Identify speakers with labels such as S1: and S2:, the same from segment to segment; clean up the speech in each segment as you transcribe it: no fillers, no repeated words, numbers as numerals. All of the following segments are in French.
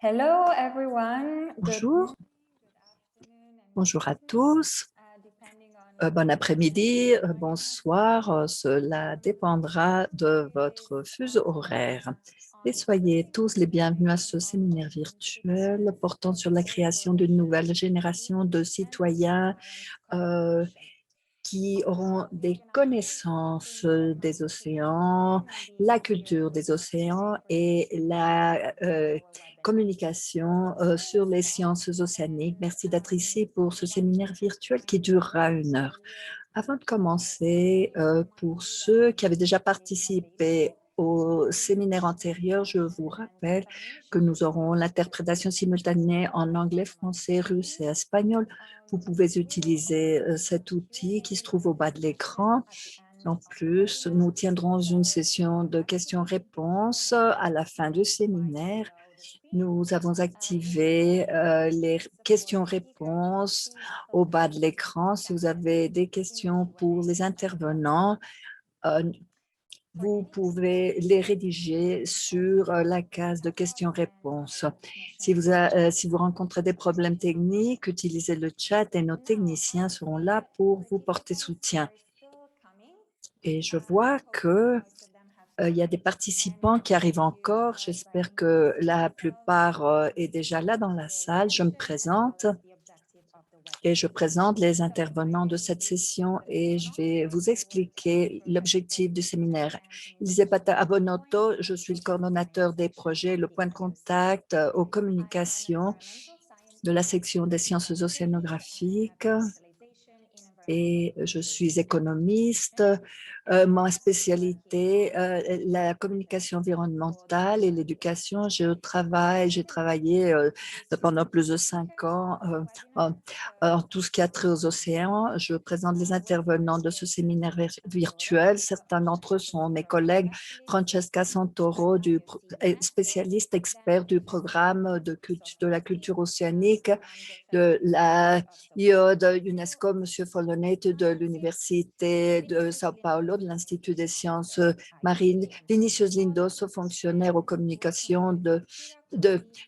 S1: Hello everyone. Good
S2: Bonjour,
S1: morning, good afternoon, and good
S2: bonjour à
S1: evening,
S2: tous,
S1: depending on
S2: bon
S1: where
S2: après-midi,
S1: you're joining us
S2: bonsoir,
S1: from.
S2: cela dépendra de
S1: Today
S2: votre
S1: we
S2: fuseau
S1: are
S2: horaire. Et
S1: on
S2: soyez tous les bienvenus à ce
S1: creating of
S2: séminaire
S1: inclusive
S2: virtuel portant
S1: spaces
S2: sur la création
S1: for
S2: d'une
S1: ocean
S2: nouvelle génération de
S1: participants
S2: citoyens
S1: when it comes to
S2: euh,
S1: ocean.
S2: qui auront
S1: We
S2: des
S1: organize
S2: connaissances
S1: seminar
S2: des
S1: participation
S2: océans,
S1: and the
S2: la culture
S1: ideas
S2: des océans et
S1: presented
S2: la
S1: through our webinar.
S2: communication
S1: Today
S2: sur
S1: we'll
S2: les
S1: start
S2: sciences océaniques.
S1: and
S2: Merci d'être ici pour ce
S1: we'd like to
S2: séminaire virtuel qui durera
S1: introduce
S2: 1 heure.
S1: Elliot
S2: Avant de
S1: and
S2: commencer, pour
S1: Margarita
S2: ceux qui avaient déjà
S1: Rivadeneira.
S2: participé au séminaire antérieur, je vous rappelle que nous aurons l'interprétation simultanée en anglais, français, russe et espagnol. Vous pouvez utiliser cet outil qui se trouve au bas de l'écran. En plus, nous tiendrons une session de questions-réponses à la fin du séminaire. Nous avons activé les questions-réponses au bas de l'écran. Si vous avez des questions pour les intervenants, euh, vous pouvez les rédiger sur la case de questions-réponses. Si vous rencontrez des problèmes techniques, utilisez le chat et nos techniciens seront là pour vous porter soutien. Et je vois que il y a des participants qui arrivent encore. J'espère que la plupart est déjà là dans la salle. Je me présente et je présente les intervenants de cette session et je vais vous expliquer l'objectif du séminaire. Elisabetta Abonotto, je suis le coordonnateur des projets, le point de contact aux communications de la section des sciences océanographiques et je suis économiste. Ma spécialité, la communication environnementale et l'éducation. J'ai travaillé pendant plus de 5 ans en tout ce qui a trait aux océans. Je présente les intervenants de ce séminaire virtuel. Certains d'entre eux sont mes collègues. Francesca Santoro, spécialiste expert du programme de la culture océanique de la IOD UNESCO, M. Follonet de l'Université de Sao Paulo, de l'Institut des sciences marines, Vinicius Lindoso, fonctionnaire aux communications de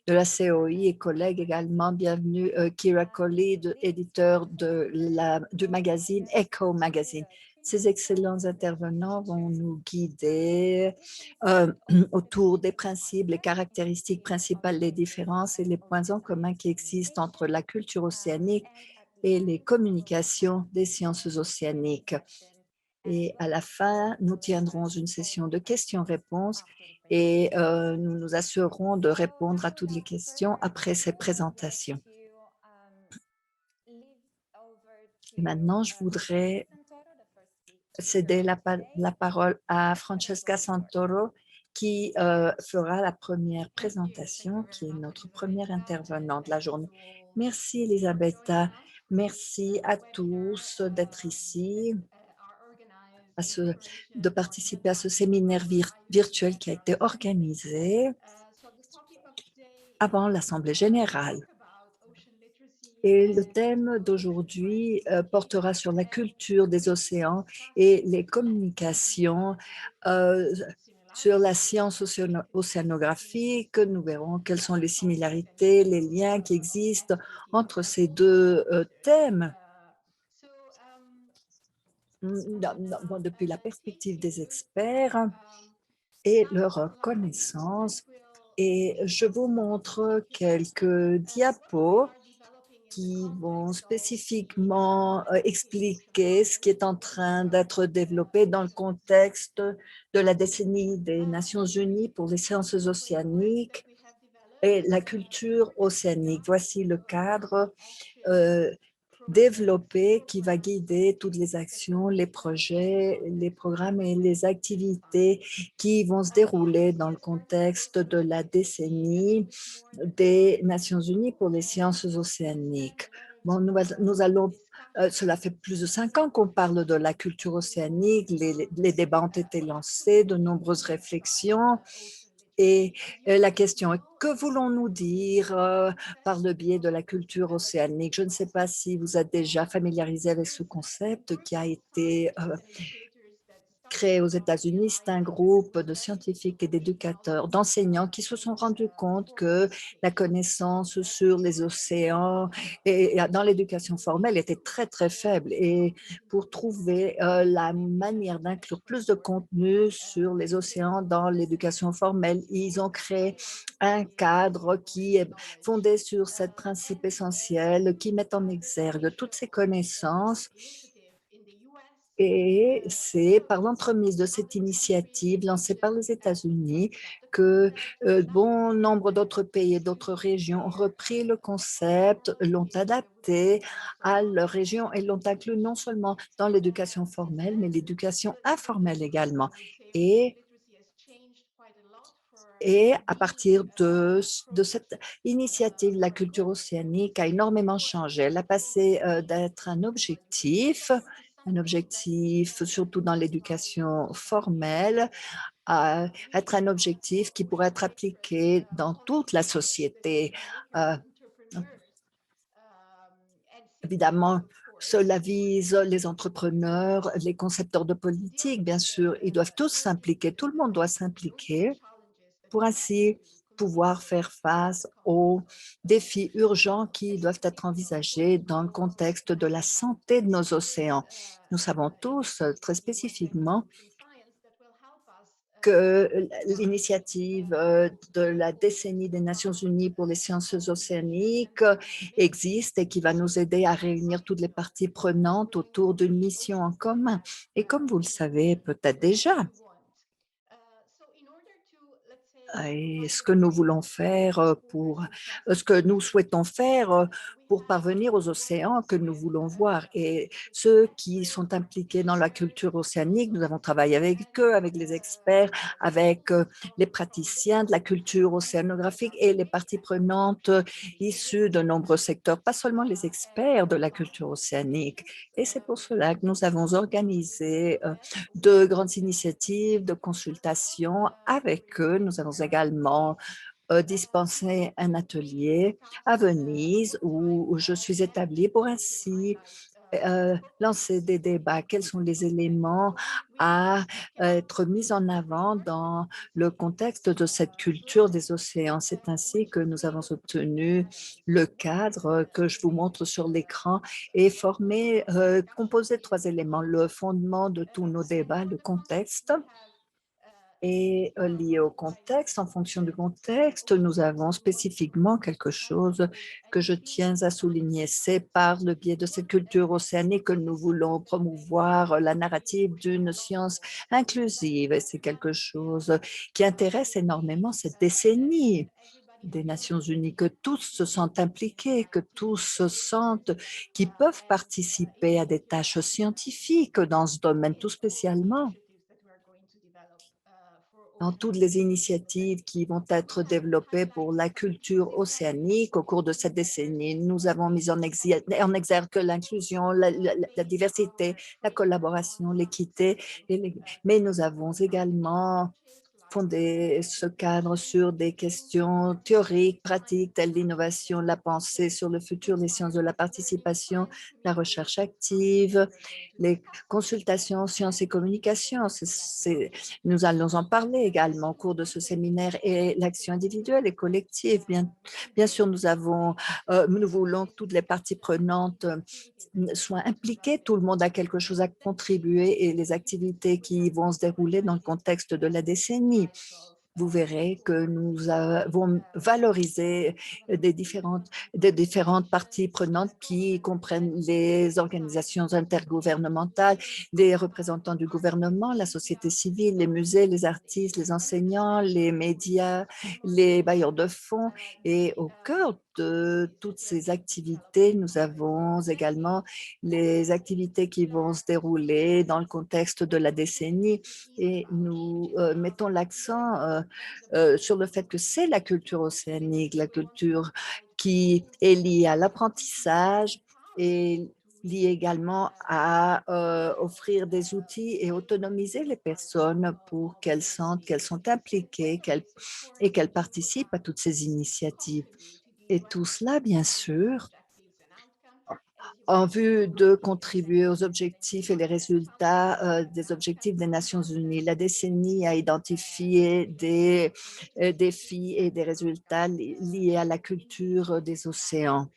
S2: la COI et collègue également. Bienvenue, Kira Colley, éditeur du magazine Echo Magazine. Ces excellents intervenants vont nous guider euh, autour des principes, les caractéristiques principales, les différences et les points en commun qui existent entre la culture océanique et les communications des sciences océaniques. Et à la fin, nous tiendrons une session de questions-réponses et nous nous assurerons de répondre à toutes les questions après ces présentations. Et maintenant, je voudrais céder la parole à Francesca Santoro qui fera la première présentation, qui est notre première intervenante de la journée. Merci Elisabetta, merci à tous d'être ici, de participer à ce séminaire virtuel qui a été organisé avant l'Assemblée générale. Et le thème d'aujourd'hui portera sur la culture des océans et les communications sur la science océanographique. Nous verrons quelles sont les similarités, les liens qui existent entre ces deux thèmes. Depuis la perspective des experts et leurs connaissances. Et je vous montre quelques diapos qui vont spécifiquement expliquer ce qui est en train d'être développé dans le contexte de la décennie des Nations Unies pour les sciences océaniques et la culture océanique. Voici le cadre développé qui va guider toutes les actions, les projets, les programmes et les activités qui vont se dérouler dans le contexte de la décennie des Nations Unies pour les sciences océaniques. Bon, nous allons cela fait plus de 5 ans qu'on parle de la culture océanique, les débats ont été lancés, de nombreuses réflexions. Et la question est, que voulons-nous dire par le biais de la culture océanique? Je ne sais pas si vous êtes déjà familiarisé avec ce concept qui a été créé aux États-Unis. C'est un groupe de scientifiques et d'éducateurs, d'enseignants qui se sont rendus compte que la connaissance sur les océans et dans l'éducation formelle était très, très faible. Et pour trouver la manière d'inclure plus de contenu sur les océans dans l'éducation formelle, ils ont créé un cadre qui est fondé sur ces principes essentiels qui mettent en exergue toutes ces connaissances et c'est par l'entremise de cette initiative lancée par les États-Unis que bon nombre d'autres pays et d'autres régions ont repris le concept, l'ont adapté à leur région et l'ont inclus non seulement dans l'éducation formelle, mais l'éducation informelle également. Et et à partir de cette initiative, la culture océanique a énormément changé. Elle a passé d'être un objectif surtout dans l'éducation formelle, à être un objectif qui pourrait être appliqué dans toute la société. Euh, Évidemment, cela vise les entrepreneurs, les concepteurs de politique, bien sûr, ils doivent tous s'impliquer, tout le monde doit s'impliquer pour ainsi pouvoir faire face aux défis urgents qui doivent être envisagés dans le contexte de la santé de nos océans. Nous savons tous très spécifiquement que l'initiative de la décennie des Nations unies pour les sciences océaniques existe et qui va nous aider à réunir toutes les parties prenantes autour d'une mission en commun. Et comme vous le savez peut-être déjà, et ce que nous voulons faire pour ce que nous souhaitons faire pour parvenir aux océans que nous voulons voir. Et ceux qui sont impliqués dans la culture océanique, nous avons travaillé avec eux, avec les experts, avec les praticiens de la culture océanographique et les parties prenantes issues de nombreux secteurs, pas seulement les experts de la culture océanique. Et c'est pour cela que nous avons organisé de grandes initiatives de consultation avec eux. Nous avons également dispensé un atelier à Venise où je suis établie pour ainsi lancer des débats. Quels sont les éléments à être mis en avant dans le contexte de cette culture des océans? C'est ainsi que nous avons obtenu le cadre que je vous montre sur l'écran et formé, composé de trois éléments. Le fondement de tous nos débats, le contexte, et lié au contexte, en fonction du contexte, nous avons spécifiquement quelque chose que je tiens à souligner. C'est par le biais de cette culture océanique que nous voulons promouvoir la narrative d'une science inclusive. Et c'est quelque chose qui intéresse énormément cette décennie des Nations unies, que tous se sentent impliqués, que tous se sentent qu'ils peuvent participer à des tâches scientifiques dans ce domaine tout spécialement dans toutes les initiatives qui vont être développées pour la culture océanique au cours de cette décennie. Nous avons mis en exergue l'inclusion, la diversité, la collaboration, l'équité, mais nous avons également fonder ce cadre sur des questions théoriques, pratiques, telles l'innovation, la pensée sur le futur des sciences de la participation, la recherche active, les consultations sciences et communication. Nous allons en parler également au cours de ce séminaire et l'action individuelle et collective. Bien sûr, nous voulons que toutes les parties prenantes soient impliquées. Tout le monde a quelque chose à contribuer et les activités qui vont se dérouler dans le contexte de la décennie. Vous verrez que nous avons valorisé des différentes parties prenantes qui comprennent les organisations intergouvernementales, les représentants du gouvernement, la société civile, les musées, les artistes, les enseignants, les médias, les bailleurs de fonds. Et au cœur de toutes ces activités, nous avons également les activités qui vont se dérouler dans le contexte de la décennie et nous mettons l'accent sur le fait que c'est la culture océanique, la culture qui est liée à l'apprentissage et liée également à offrir des outils et autonomiser les personnes pour qu'elles sentent qu'elles sont impliquées et qu'elles participent à toutes ces initiatives. Et tout cela, bien sûr, en vue de contribuer aux objectifs et les résultats des objectifs des Nations unies. La décennie a identifié des défis et des résultats liés à la culture des océans.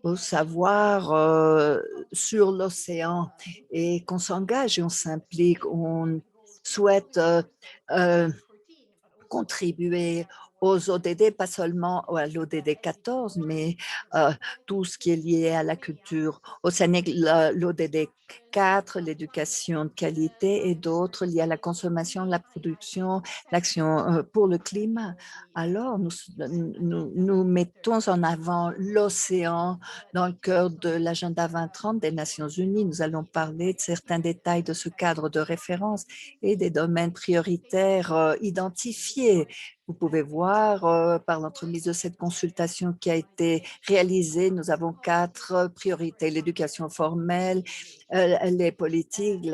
S2: Au savoir sur l'océan et qu'on s'engage et on s'implique, on souhaite contribuer aux ODD, pas seulement à l'ODD 14, mais euh, tout ce qui est lié à la culture océanique, l'ODD 4, l'éducation de qualité et d'autres liés à la consommation, la production, l'action pour le climat. Alors, nous mettons en avant l'océan dans le cœur de l'agenda 2030 des Nations unies. Nous allons parler de certains détails de ce cadre de référence et des domaines prioritaires identifiés. Vous pouvez voir par l'entremise de cette consultation qui a été réalisée, nous avons 4 priorités: l'éducation formelle, les politiques,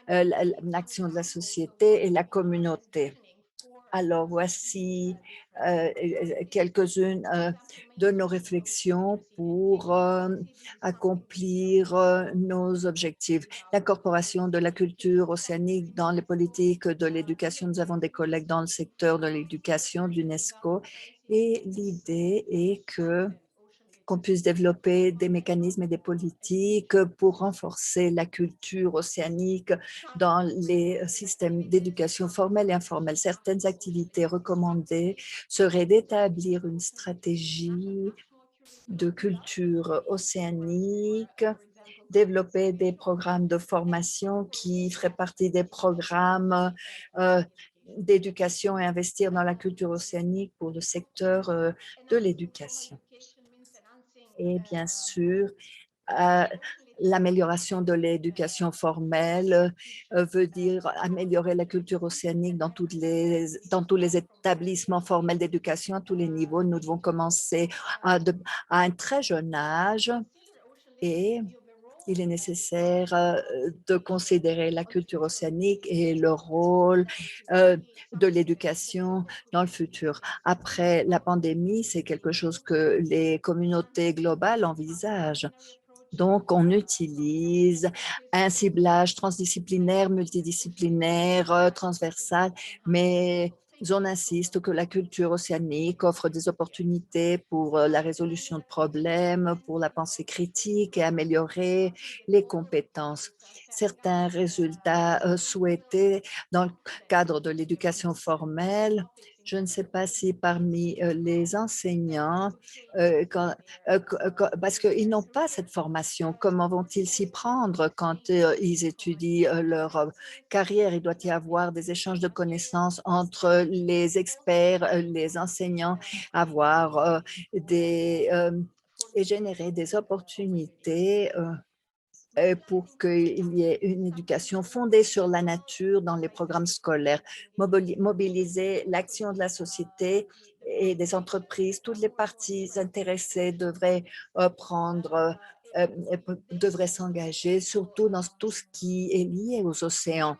S2: l'action de la société et la communauté. Alors, voici quelques-unes de nos réflexions pour accomplir nos objectifs. L'incorporation de la culture océanique dans les politiques de l'éducation. Nous avons des collègues dans le secteur de l'éducation de l'UNESCO et l'idée est qu'on puisse développer des mécanismes et des politiques pour renforcer la culture océanique dans les systèmes d'éducation formelle et informelle. Certaines activités recommandées seraient d'établir une stratégie de culture océanique, développer des programmes de formation qui feraient partie des programmes d'éducation et investir dans la culture océanique pour le secteur de l'éducation. Et bien sûr, euh, l'amélioration de l'éducation formelle veut dire améliorer la culture océanique dans tous les établissements formels d'éducation à tous les niveaux. Nous devons commencer à un très jeune âge et il est nécessaire de considérer la culture océanique et le rôle de l'éducation dans le futur. Après la pandémie, c'est quelque chose que les communautés globales envisagent. Donc, on utilise un ciblage transdisciplinaire, multidisciplinaire, transversal, mais on insiste que la culture océanique offre des opportunités pour la résolution de problèmes, pour la pensée critique et améliorer les compétences. Certains résultats souhaités dans le cadre de l'éducation formelle, je ne sais pas si parmi les enseignants, parce qu'ils n'ont pas cette formation. Comment vont-ils s'y prendre quand ils étudient leur carrière? Il doit y avoir des échanges de connaissances entre les experts, les enseignants, avoir et générer des opportunités pour qu'il y ait une éducation fondée sur la nature dans les programmes scolaires, mobiliser l'action de la société et des entreprises. Toutes les parties intéressées devraient s'engager, surtout dans tout ce qui est lié aux océans,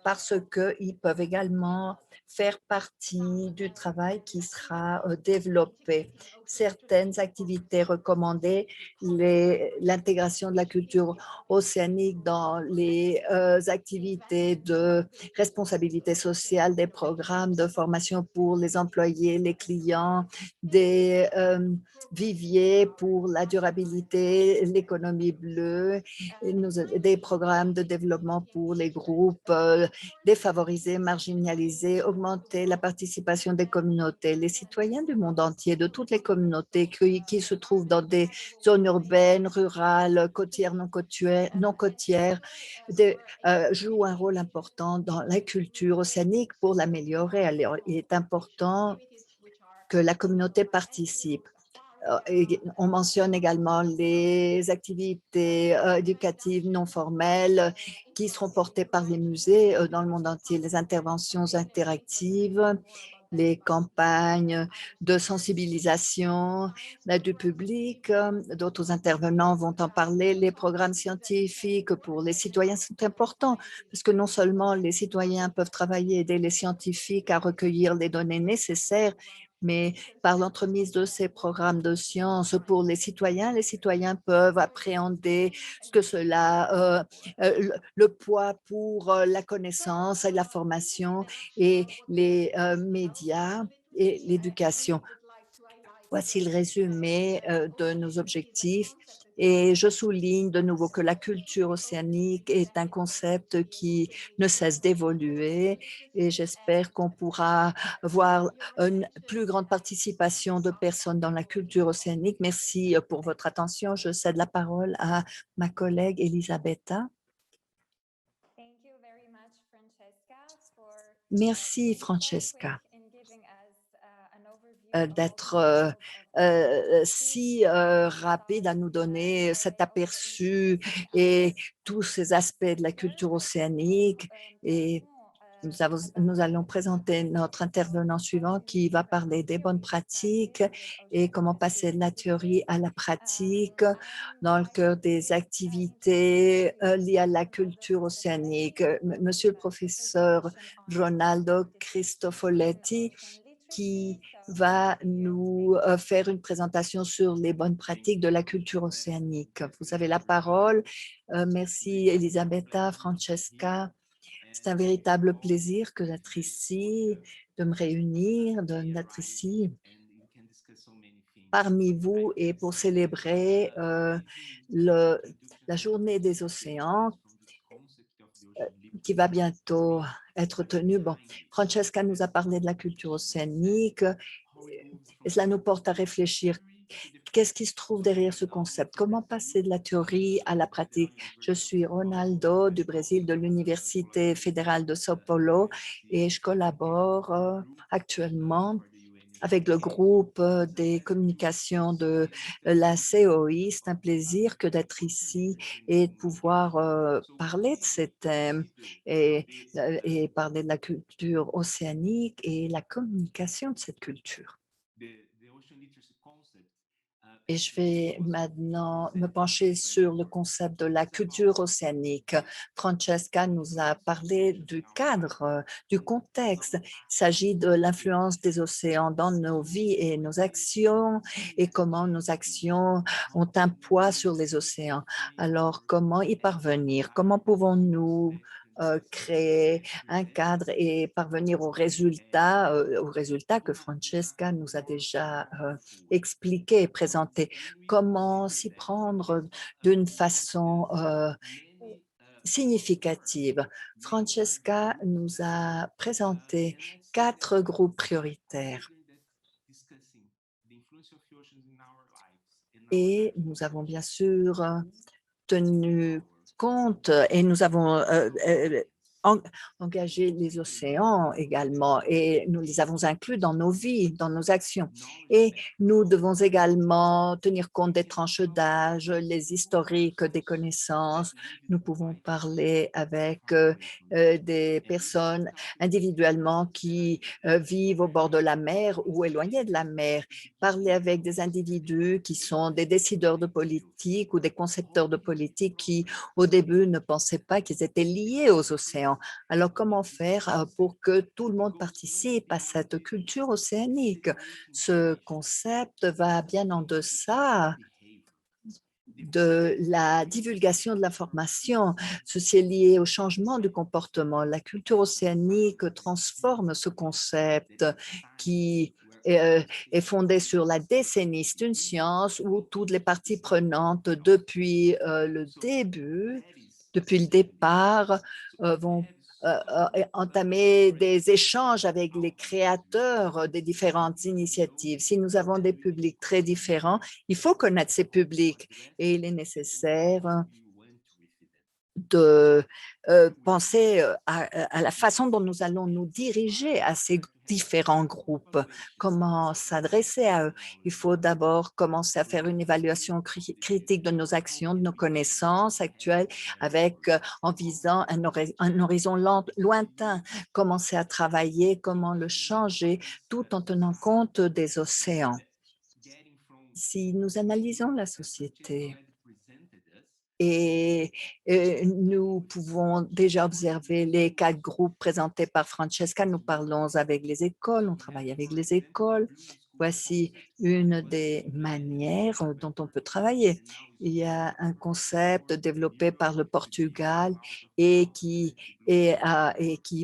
S2: parce qu'ils peuvent également faire partie du travail qui sera développé. Certaines activités recommandées, l'intégration de la culture océanique dans les activités de responsabilité sociale, des programmes de formation pour les employés, les clients, des viviers pour la durabilité, l'économie bleue, des programmes de développement pour les groupes défavorisés, marginalisés, augmenter la participation des communautés. Les citoyens du monde entier, de toutes les communautés qui se trouvent dans des zones urbaines, rurales, côtières, non côtières, jouent un rôle important dans la culture océanique pour l'améliorer. Alors, il est important que la communauté participe. On mentionne également les activités éducatives non formelles qui seront portées par les musées dans le monde entier, les interventions interactives, les campagnes de sensibilisation du public. D'autres intervenants vont en parler. Les programmes scientifiques pour les citoyens sont importants parce que non seulement les citoyens peuvent travailler et aider les scientifiques à recueillir les données nécessaires, Mais par l'entremise de ces programmes de sciences pour les citoyens peuvent appréhender ce que cela, le poids pour la connaissance et la formation et les médias et l'éducation. Voici le résumé de nos objectifs et je souligne de nouveau que la culture océanique est un concept qui ne cesse d'évoluer et j'espère qu'on pourra voir une plus grande participation de personnes dans la culture océanique. Merci pour votre attention. Je cède la parole à ma collègue Elisabetta. Merci Francesca d'être si rapide à nous donner cet aperçu et tous ces aspects de la culture océanique. Et nous allons présenter notre intervenant suivant qui va parler des bonnes pratiques et comment passer de la théorie à la pratique dans le cœur des activités liées à la culture océanique. Monsieur le professeur Ronaldo Cristofoletti, qui va nous faire une présentation sur les bonnes pratiques de la culture océanique. Vous avez la parole. Merci Elisabetta, Francesca. C'est un véritable plaisir que d'être ici, de me réunir, d'être ici parmi vous et pour célébrer la journée des océans qui va bientôt être tenue. Bon, Francesca nous a parlé de la culture océanique et cela nous porte à réfléchir. Qu'est-ce qui se trouve derrière ce concept? Comment passer de la théorie à la pratique? Je suis Ronaldo du Brésil, de l'Université fédérale de São Paulo et je collabore actuellement avec le groupe des communications de la COI. C'est un plaisir que d'être ici et de pouvoir parler de ces thèmes et parler de la culture océanique et la communication de cette culture. Et je vais maintenant me pencher sur le concept de la culture océanique. Francesca nous a parlé du cadre, du contexte. Il s'agit de l'influence des océans dans nos vies et nos actions et comment nos actions ont un poids sur les océans. Alors, comment y parvenir? Comment pouvons-nous créer un cadre et parvenir aux résultats que Francesca nous a déjà expliqué et présenté. Comment s'y prendre d'une façon significative. Francesca nous a présenté 4 groupes prioritaires et nous avons bien sûr tenu compte et nous avons engagé les océans également et nous les avons inclus dans nos vies, dans nos actions. Et nous devons également tenir compte des tranches d'âge, les historiques des connaissances. Nous pouvons parler avec des personnes individuellement qui vivent au bord de la mer ou éloignées de la mer, parler avec des individus qui sont des décideurs de politique ou des concepteurs de politique qui, au début, ne pensaient pas qu'ils étaient liés aux océans. Alors, comment faire pour que tout le monde participe à cette culture océanique? Ce concept va bien en deçà de la divulgation de l'information. Ceci est lié au changement du comportement. La culture océanique transforme ce concept qui est fondé sur la décennie. C'est une science où toutes les parties prenantes depuis le début, depuis le départ, vont entamer des échanges avec les créateurs des différentes initiatives. Si nous avons des publics très différents, il faut connaître ces publics et il est nécessaire de penser à la façon dont nous allons nous diriger à ces différents groupes, comment s'adresser à eux. Il faut d'abord commencer à faire une évaluation critique de nos actions, de nos connaissances actuelles, avec en visant un horizon lointain, commencer à travailler, comment le changer, tout en tenant compte des océans. Si nous analysons la société, Et nous pouvons déjà observer les 4 groupes présentés par Francesca. Nous parlons avec les écoles, on travaille avec les écoles. Voici une des manières dont on peut travailler. Il y a un concept développé par le Portugal et qui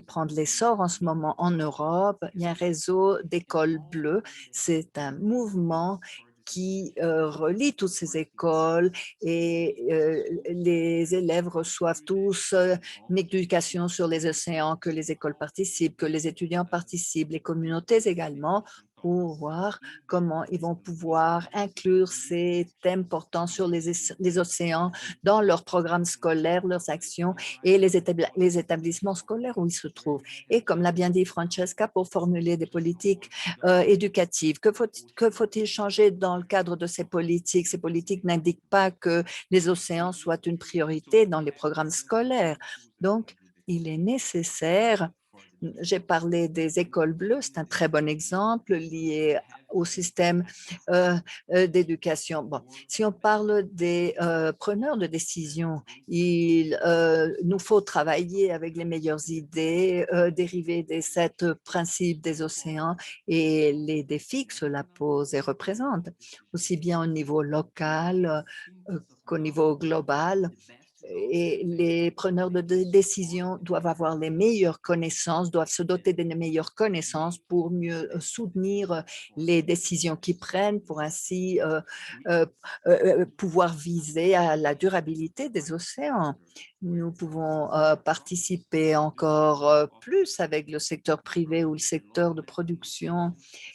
S2: prend de l'essor en ce moment en Europe. Il y a un réseau d'écoles bleues. C'est un mouvement qui relie toutes ces écoles et les élèves reçoivent tous une éducation sur les océans, que les écoles participent, que les étudiants participent, les communautés également, pour voir comment ils vont pouvoir inclure ces thèmes portant sur les océans dans leurs programmes scolaires, leurs actions et les établissements scolaires où ils se trouvent. Et comme l'a bien dit Francesca, pour formuler des politiques éducatives, que faut-il changer dans le cadre de ces politiques? Ces politiques n'indiquent pas que les océans soient une priorité dans les programmes scolaires. Donc, il est nécessaire, j'ai parlé des écoles bleues, c'est un très bon exemple lié au système d'éducation. Bon, si on parle des preneurs de décision, il nous faut travailler avec les meilleures idées dérivées des 7 principes des océans et les défis que cela pose et représente, aussi bien au niveau local qu'au niveau global. Et les preneurs de décision doivent avoir les meilleures connaissances, doivent se doter des meilleures connaissances pour mieux soutenir les décisions qu'ils prennent, pour ainsi pouvoir viser à la durabilité des océans. Nous pouvons participer encore plus avec le secteur privé ou le secteur de production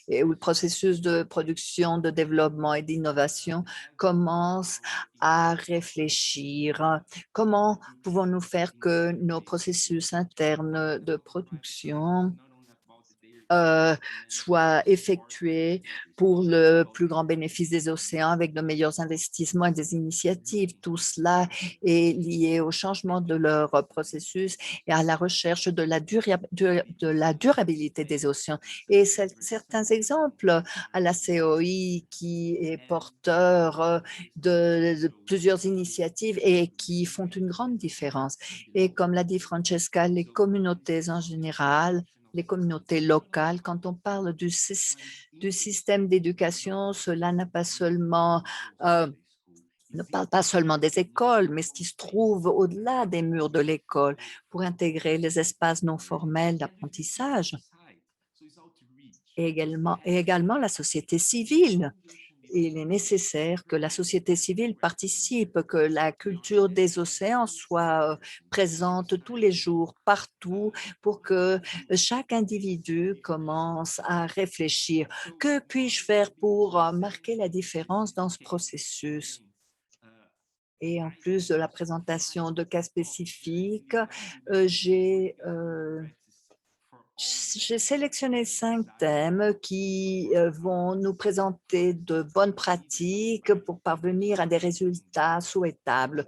S2: et où le processus de production, de développement et d'innovation commence à réfléchir. Comment pouvons-nous faire que nos processus internes de production soient effectués pour le plus grand bénéfice des océans avec de meilleurs investissements et des initiatives. Tout cela est lié au changement de leur processus et à la recherche de la durabilité des océans. Et certains exemples à la COI qui est porteur de plusieurs initiatives et qui font une grande différence. Et comme l'a dit Francesca, les communautés en général, les communautés locales. Quand on parle du système d'éducation, cela n'a pas seulement, ne parle pas seulement des écoles, mais ce qui se trouve au-delà des murs de l'école pour intégrer les espaces non formels d'apprentissage et également la société civile. Il est nécessaire que la société civile participe, que la culture des océans soit présente tous les jours, partout, pour que chaque individu commence à réfléchir. Que puis-je faire pour marquer la différence dans ce processus? Et en plus de la présentation de cas spécifiques, j'ai sélectionné 5 thèmes qui vont nous présenter de bonnes pratiques pour parvenir à des résultats souhaitables.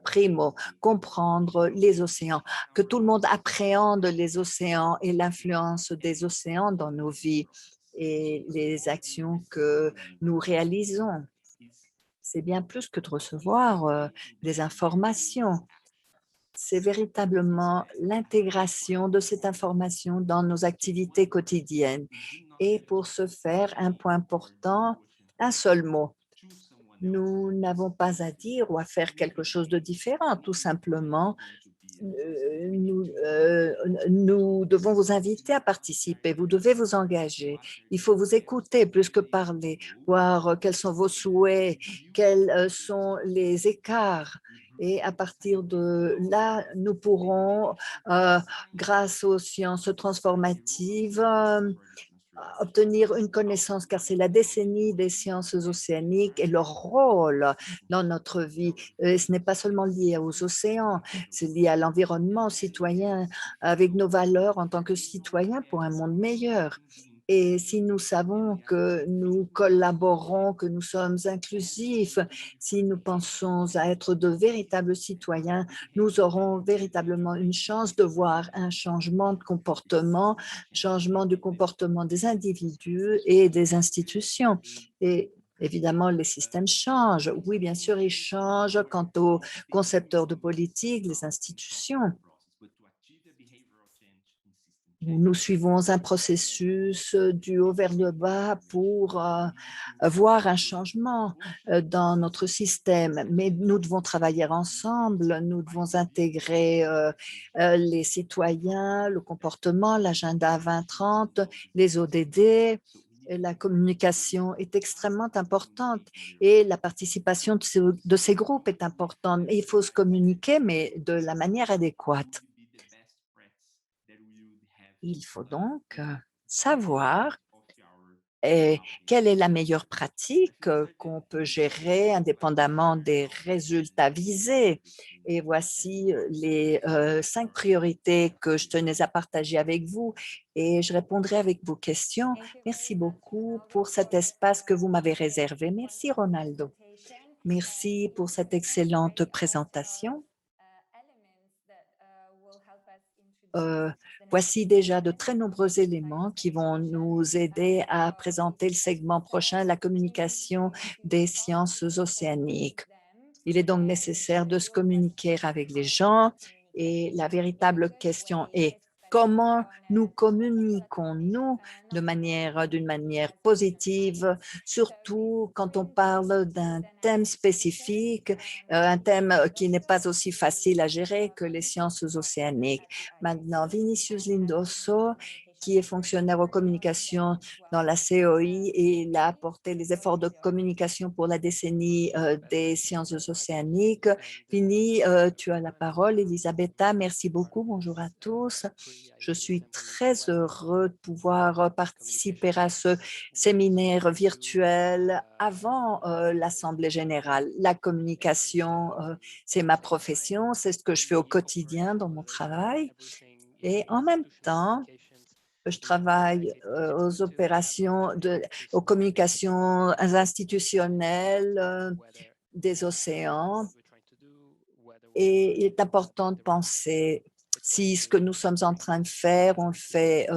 S2: Primo, comprendre les océans, que tout le monde appréhende les océans et l'influence des océans dans nos vies et les actions que nous réalisons. C'est bien plus que de recevoir des informations. C'est véritablement l'intégration de cette information dans nos activités quotidiennes. Et pour ce faire, un point important, un seul mot. Nous n'avons pas à dire ou à faire quelque chose de différent. Tout simplement, nous devons vous inviter à participer. Vous devez vous engager. Il faut vous écouter plus que parler, voir quels sont vos souhaits, quels sont les écarts. Et à partir de là, nous pourrons, grâce aux sciences transformatives, obtenir une connaissance, car c'est la décennie des sciences océaniques et leur rôle dans notre vie. Ce n'est pas seulement lié aux océans, c'est lié à l'environnement citoyen, avec nos valeurs en tant que citoyens pour un monde meilleur. Et si nous savons que nous collaborons, que nous sommes inclusifs, si nous pensons à être de véritables citoyens, nous aurons véritablement une chance de voir un changement de comportement, changement du comportement des individus et des institutions. Et Évidemment, les systèmes changent. Oui, bien sûr, ils changent quant aux concepteurs de politique, les institutions. Nous suivons un processus du haut vers le bas pour voir un changement dans notre système. Mais nous devons travailler ensemble, nous devons intégrer les citoyens, le comportement, l'agenda 2030, les ODD. La communication est extrêmement importante et la participation de ces groupes est importante. Il faut se communiquer, mais de la manière adéquate. Il faut donc savoir quelle est la meilleure pratique qu'on peut gérer indépendamment des résultats visés. Et voici les 5 priorités que je tenais à partager avec vous et je répondrai avec vos questions. Merci beaucoup pour cet espace que vous m'avez réservé. Merci, Ronaldo. Merci pour cette excellente présentation. Euh, Voici déjà de très nombreux éléments qui vont nous aider à présenter le segment prochain, la communication des sciences océaniques. Il est donc nécessaire de se communiquer avec les gens et la véritable question est comment nous communiquons-nous d'une manière positive, surtout quand on parle d'un thème spécifique, un thème qui n'est pas aussi facile à gérer que les sciences océaniques. Maintenant, Vinicius Lindoso, qui est fonctionnaire aux communications dans la COI et il a apporté les efforts de communication pour la décennie des sciences océaniques. Vini, tu as la parole. Elisabetta, merci beaucoup. Bonjour à tous. Je suis très heureux de pouvoir participer à ce séminaire virtuel avant l'Assemblée générale. La communication, c'est ma profession, c'est ce que je fais au quotidien dans mon travail. Et en même temps, je travaille aux communications institutionnelles des océans et il est important de penser si ce que nous sommes en train de faire, on le fait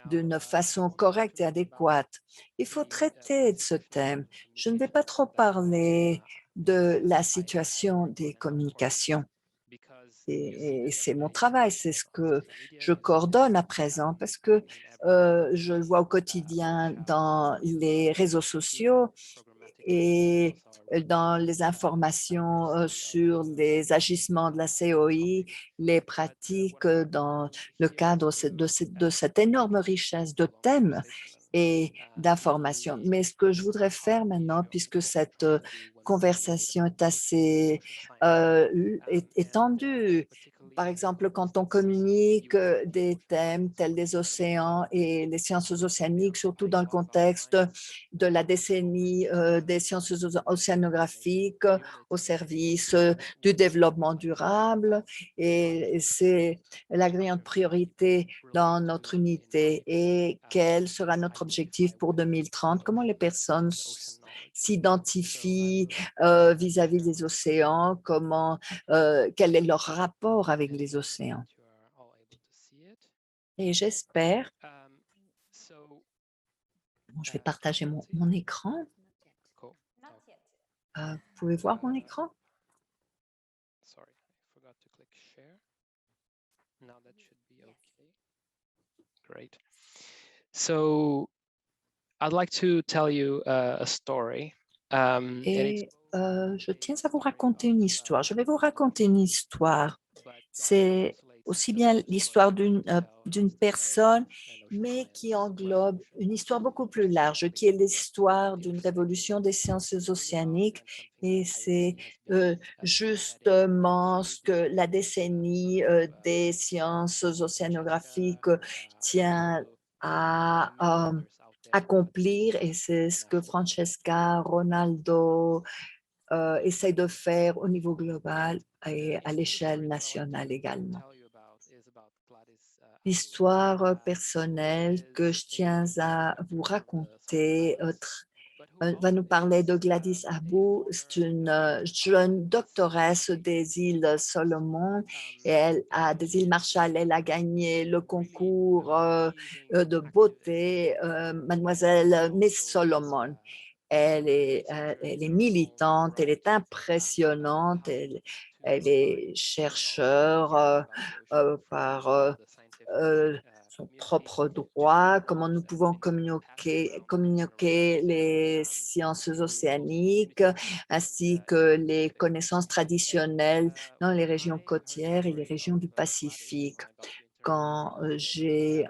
S2: d'une façon correcte et adéquate. Il faut traiter de ce thème. Je ne vais pas trop parler de la situation des communications. Et c'est mon travail, c'est ce que je coordonne à présent parce que je le vois au quotidien dans les réseaux sociaux et dans les informations sur les agissements de la COI, les pratiques dans le cadre de cette énorme richesse de thèmes et d'informations. Mais ce que je voudrais faire maintenant, puisque cette conversation est assez étendue, par exemple, quand on communique des thèmes tels les océans et les sciences océaniques, surtout dans le contexte de la décennie des sciences océanographiques au service du développement durable, et c'est la grande priorité dans notre unité. Et quel sera notre objectif pour 2030? Comment les personnes s'identifient vis-à-vis des océans? Quel est leur rapport avec les océans? Et j'espère, je vais partager mon écran. Vous pouvez voir mon écran?
S3: Great. So I'd like to tell you a story.
S2: Et je tiens à vous raconter une histoire. Je vais vous raconter une histoire. C'est aussi bien l'histoire d'une personne, mais qui englobe une histoire beaucoup plus large, qui est l'histoire d'une révolution des sciences océaniques. Et c'est justement ce que la décennie des sciences océanographiques tient à accomplir. Et c'est ce que Francesca Ronaldo essaye de faire au niveau global et à l'échelle nationale également. L'histoire personnelle que je tiens à vous raconter va nous parler de Gladys Abou. C'est une jeune doctoresse des îles Solomon et des îles Marshall. Elle a gagné le concours de beauté Mademoiselle Miss Solomon. elle est militante, elle est impressionnante, elle est chercheur par son propre droit, comment nous pouvons communiquer les sciences océaniques ainsi que les connaissances traditionnelles dans les régions côtières et les régions du Pacifique. Quand j'ai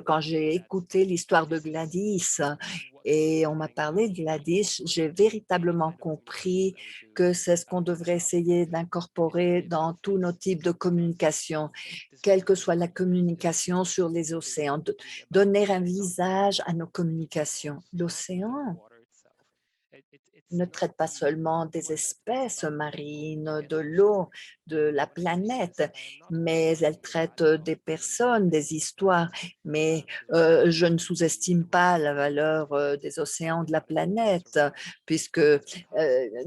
S2: quand j'ai écouté l'histoire de Gladys et on m'a parlé de Gladys, j'ai véritablement compris que c'est ce qu'on devrait essayer d'incorporer dans tous nos types de communication, quelle que soit la communication sur les océans, donner un visage à nos communications. L'océan ne traite pas seulement des espèces marines, de l'eau, de la planète, mais elle traite des personnes, des histoires. Mais je ne sous-estime pas la valeur des océans de la planète, puisque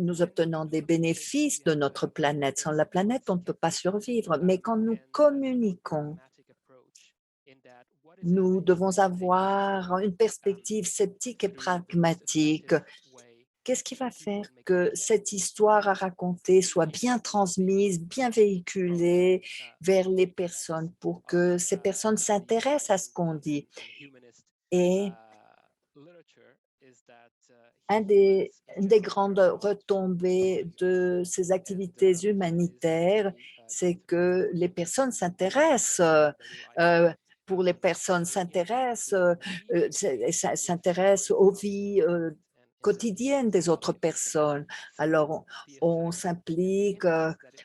S2: nous obtenons des bénéfices de notre planète. Sans la planète, on ne peut pas survivre. Mais quand nous communiquons, nous devons avoir une perspective sceptique et pragmatique. Qu'est-ce qui va faire que cette histoire à raconter soit bien transmise, bien véhiculée vers les personnes pour que ces personnes s'intéressent à ce qu'on dit? Et une des grandes retombées de ces activités humanitaires, c'est que les personnes s'intéressent. Pour les personnes s'intéressent aux vies quotidiennes des autres personnes. Alors, on s'implique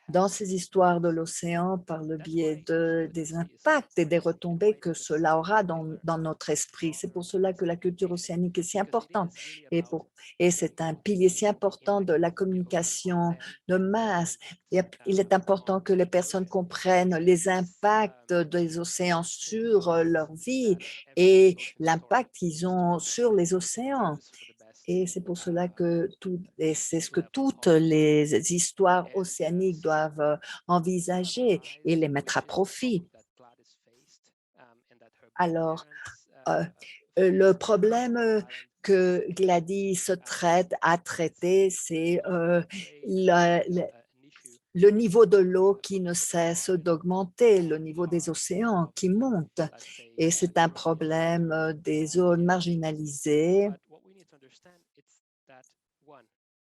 S2: dans ces histoires de l'océan par le biais des impacts et des retombées que cela aura dans notre esprit. C'est pour cela que la culture océanique est si importante et c'est un pilier si important de la communication de masse. Il est important que les personnes comprennent les impacts des océans sur leur vie et l'impact qu'ils ont sur les océans. Et c'est pour cela que c'est ce que toutes les histoires océaniques doivent envisager et les mettre à profit. Alors, le problème que Gladys a traité, c'est le niveau de l'eau qui ne cesse d'augmenter, le niveau des océans qui monte. Et c'est un problème des zones marginalisées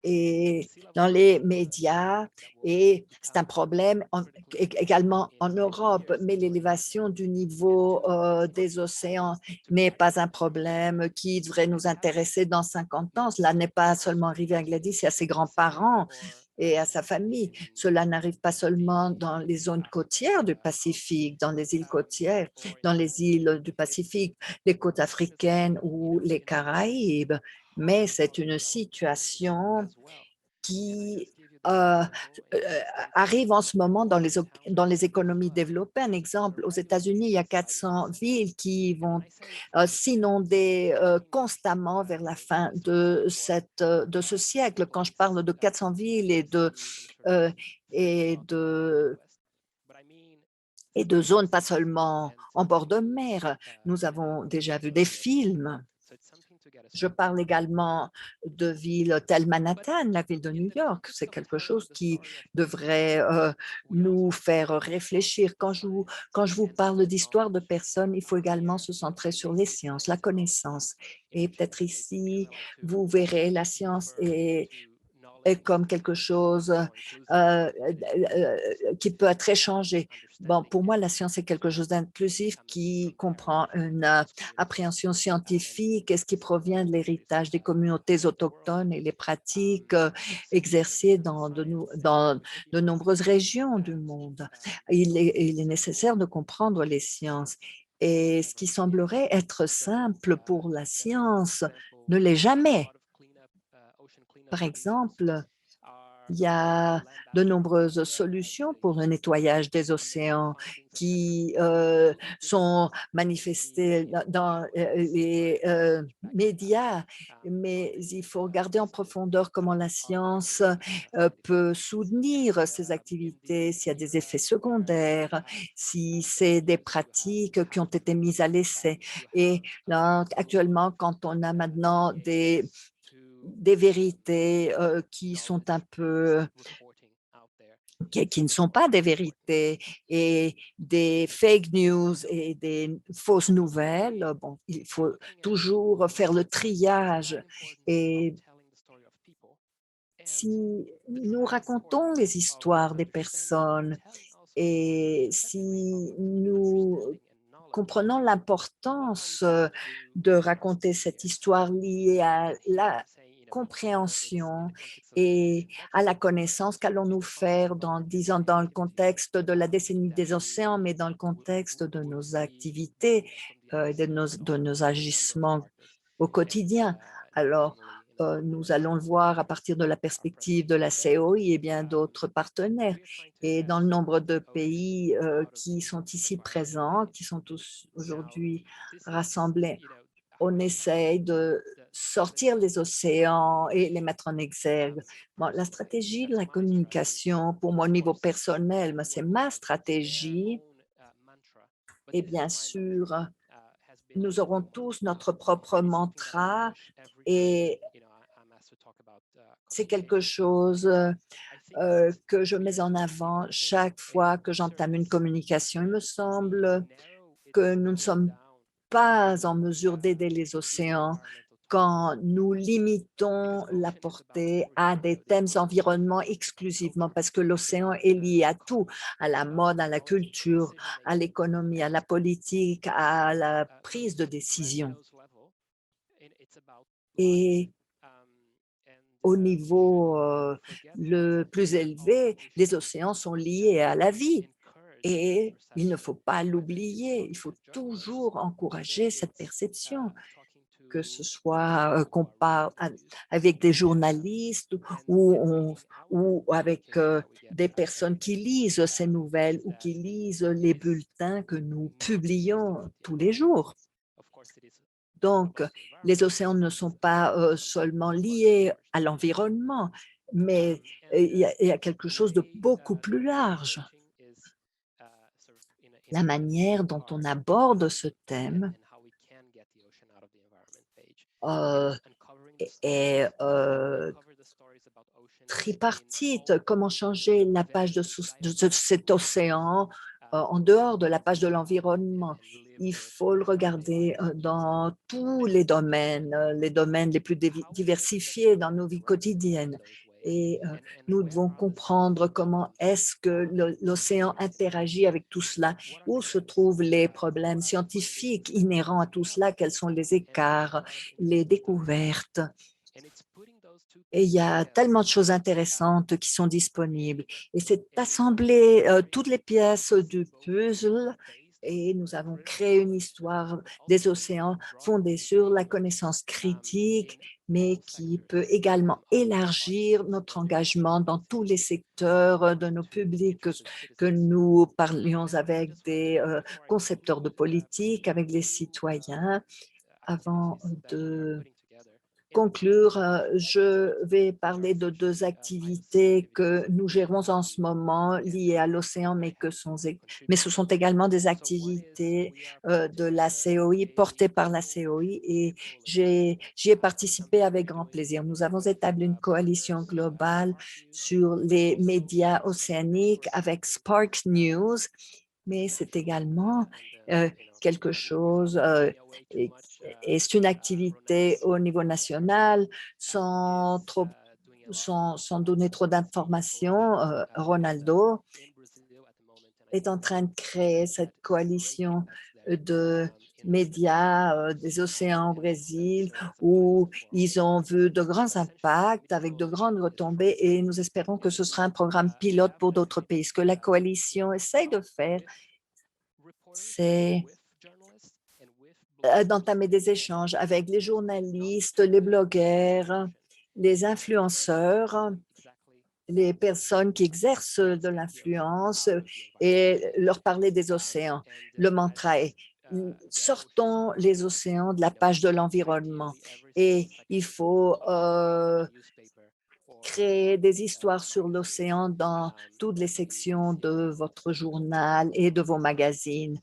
S2: et dans les médias, et c'est un problème également en Europe, mais l'élévation du niveau des océans n'est pas un problème qui devrait nous intéresser dans 50 ans. Cela n'est pas seulement arrivé à Gladys et à ses grands-parents et à sa famille. Cela n'arrive pas seulement dans les zones côtières du Pacifique, dans les îles côtières, dans les îles du Pacifique, les côtes africaines ou les Caraïbes, mais c'est une situation qui euh, euh, arrive en ce moment dans les économies développées. Un exemple, aux États-Unis, il y a 400 villes qui vont s'inonder constamment vers la fin de ce siècle. Quand je parle de 400 villes euh, et de, et de zones pas seulement en bord de mer, nous avons déjà vu des films. Je parle également de villes telles Manhattan, la ville de New York. C'est quelque chose qui devrait nous faire réfléchir. Quand je vous parle d'histoire de personnes, il faut également se centrer sur les sciences, la connaissance. Et peut-être ici, vous verrez la science est comme quelque chose qui peut être échangé. Bon, pour moi, la science est quelque chose d'inclusif qui comprend une appréhension scientifique et ce qui provient de l'héritage des communautés autochtones et les pratiques exercées dans de nombreuses régions du monde. Il est nécessaire de comprendre les sciences. Et ce qui semblerait être simple pour la science ne l'est jamais. Par exemple, Il y a de nombreuses solutions pour le nettoyage des océans qui sont manifestées dans les médias, mais il faut regarder en profondeur comment la science peut soutenir ces activités, s'il y a des effets secondaires, si c'est des pratiques qui ont été mises à l'essai. Et là, actuellement, quand on a maintenant des vérités qui sont un peu, qui ne sont pas des vérités et des fake news et des fausses nouvelles. Bon, il faut toujours faire le triage. Et si nous racontons les histoires des personnes et si nous comprenons l'importance de raconter cette histoire liée à la compréhension et à la connaissance, qu'allons-nous faire dans 10 ans dans le contexte de la décennie des océans, mais dans le contexte de nos activités, de nos agissements au quotidien. Alors, nous allons le voir à partir de la perspective de la COI et bien d'autres partenaires. Et dans le nombre de pays qui sont ici présents, qui sont tous aujourd'hui rassemblés, on essaye de sortir les océans et les mettre en exergue. Bon, la stratégie de la communication, pour moi, au niveau personnel, c'est ma stratégie. Et bien sûr, nous aurons tous notre propre mantra et c'est quelque chose que je mets en avant chaque fois que j'entame une communication. Il me semble que nous ne sommes pas en mesure d'aider les océans quand nous limitons la portée à des thèmes environnement exclusivement parce que l'océan est lié à tout, à la mode, à la culture, à l'économie, à la politique, à la prise de décision. Et au niveau le plus élevé, les océans sont liés à la vie et il ne faut pas l'oublier. Il faut toujours encourager cette perception, que ce soit qu'on parle avec des journalistes ou avec des personnes qui lisent ces nouvelles ou qui lisent les bulletins que nous publions tous les jours. Donc, les océans ne sont pas seulement liés à l'environnement, mais il y a quelque chose de beaucoup plus large. La manière dont on aborde ce thème euh, est tripartite. Comment changer la page de cet océan en dehors de la page de l'environnement? Il faut le regarder dans tous les domaines les plus diversifiés dans nos vies quotidiennes. Et nous devons comprendre comment est-ce que l'océan interagit avec tout cela, où se trouvent les problèmes scientifiques inhérents à tout cela, quels sont les écarts, les découvertes. Et il y a tellement de choses intéressantes qui sont disponibles. Et c'est assembler toutes les pièces du puzzle et nous avons créé une histoire des océans fondée sur la connaissance critique, mais qui peut également élargir notre engagement dans tous les secteurs de nos publics, que nous parlions avec des concepteurs de politique, avec les citoyens, avant de conclure, je vais parler de 2 activités que nous gérons en ce moment liées à l'océan, mais ce sont également des activités de la COI, portées par la COI et j'y ai participé avec grand plaisir. Nous avons établi une coalition globale sur les médias océaniques avec Spark News, mais c'est également quelque chose et c'est une activité au niveau national sans donner trop d'informations. Ronaldo est en train de créer cette coalition de médias des océans au Brésil où ils ont vu de grands impacts avec de grandes retombées et nous espérons que ce sera un programme pilote pour d'autres pays. Ce que la coalition essaye de faire, c'est d'entamer des échanges avec les journalistes, les blogueurs, les influenceurs les personnes qui exercent de l'influence et leur parler des océans. Le mantra est sortons les océans de la page de l'environnement et il faut créer des histoires sur l'océan dans toutes les sections de votre journal et de vos magazines.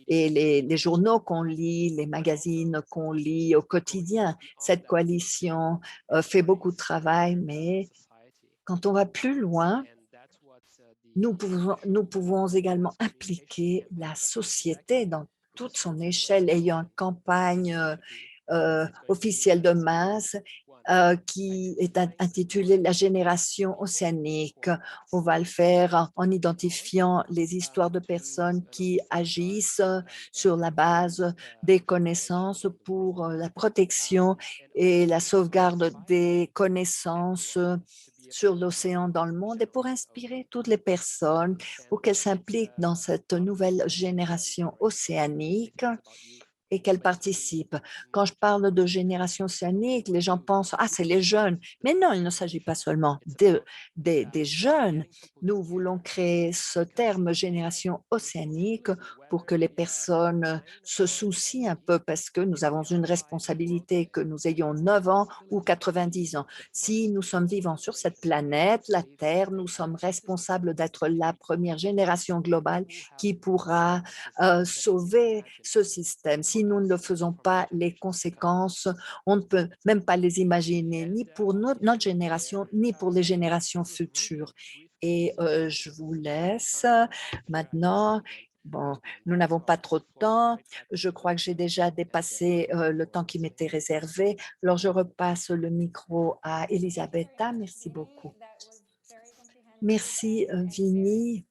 S2: Et les journaux qu'on lit, les magazines qu'on lit au quotidien. Cette coalition fait beaucoup de travail, mais quand on va plus loin, nous pouvons également impliquer la société dans toute son échelle, ayant une campagne officielle de masse qui est intitulée La génération océanique. On va le faire en identifiant les histoires de personnes qui agissent sur la base des connaissances pour la protection et la sauvegarde des connaissances sur l'océan dans le monde et pour inspirer toutes les personnes pour qu'elles s'impliquent dans cette nouvelle génération océanique et qu'elles participent. Quand je parle de génération océanique, les gens pensent « Ah, c'est les jeunes ». Mais non, il ne s'agit pas seulement des jeunes. Nous voulons créer ce terme génération océanique pour que les personnes se soucient un peu parce que nous avons une responsabilité, que nous ayons 9 ans ou 90 ans. Si nous sommes vivants sur cette planète, la Terre, nous sommes responsables d'être la première génération globale qui pourra sauver ce système. Si nous ne le faisons pas, les conséquences, on ne peut même pas les imaginer, ni pour notre génération, ni pour les générations futures. Et je vous laisse maintenant. Bon, nous n'avons pas trop de temps. Je crois que j'ai déjà dépassé le temps qui m'était réservé. Alors, je repasse le micro à Elisabetta. Merci beaucoup. Merci, Vinnie.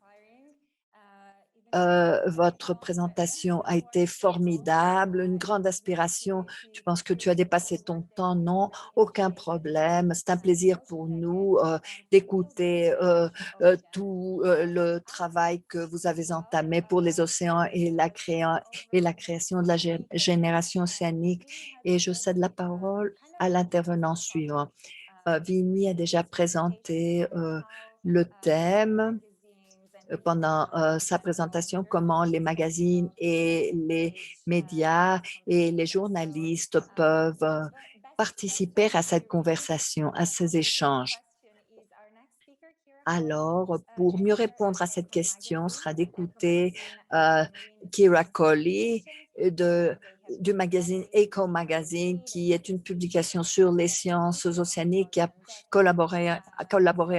S2: Votre présentation a été formidable, une grande aspiration. Tu penses que tu as dépassé ton temps? Non, aucun problème. C'est un plaisir pour nous d'écouter tout le travail que vous avez entamé pour les océans et la création de la génération océanique. Et je cède la parole à l'intervenant suivant. Vinnie a déjà présenté le thème pendant sa présentation, comment les magazines et les médias et les journalistes peuvent participer à cette conversation, à ces échanges. Alors, pour mieux répondre à cette question, sera d'écouter Kira Colley du magazine Eco Magazine, qui est une publication sur les sciences océaniques, qui a collaboré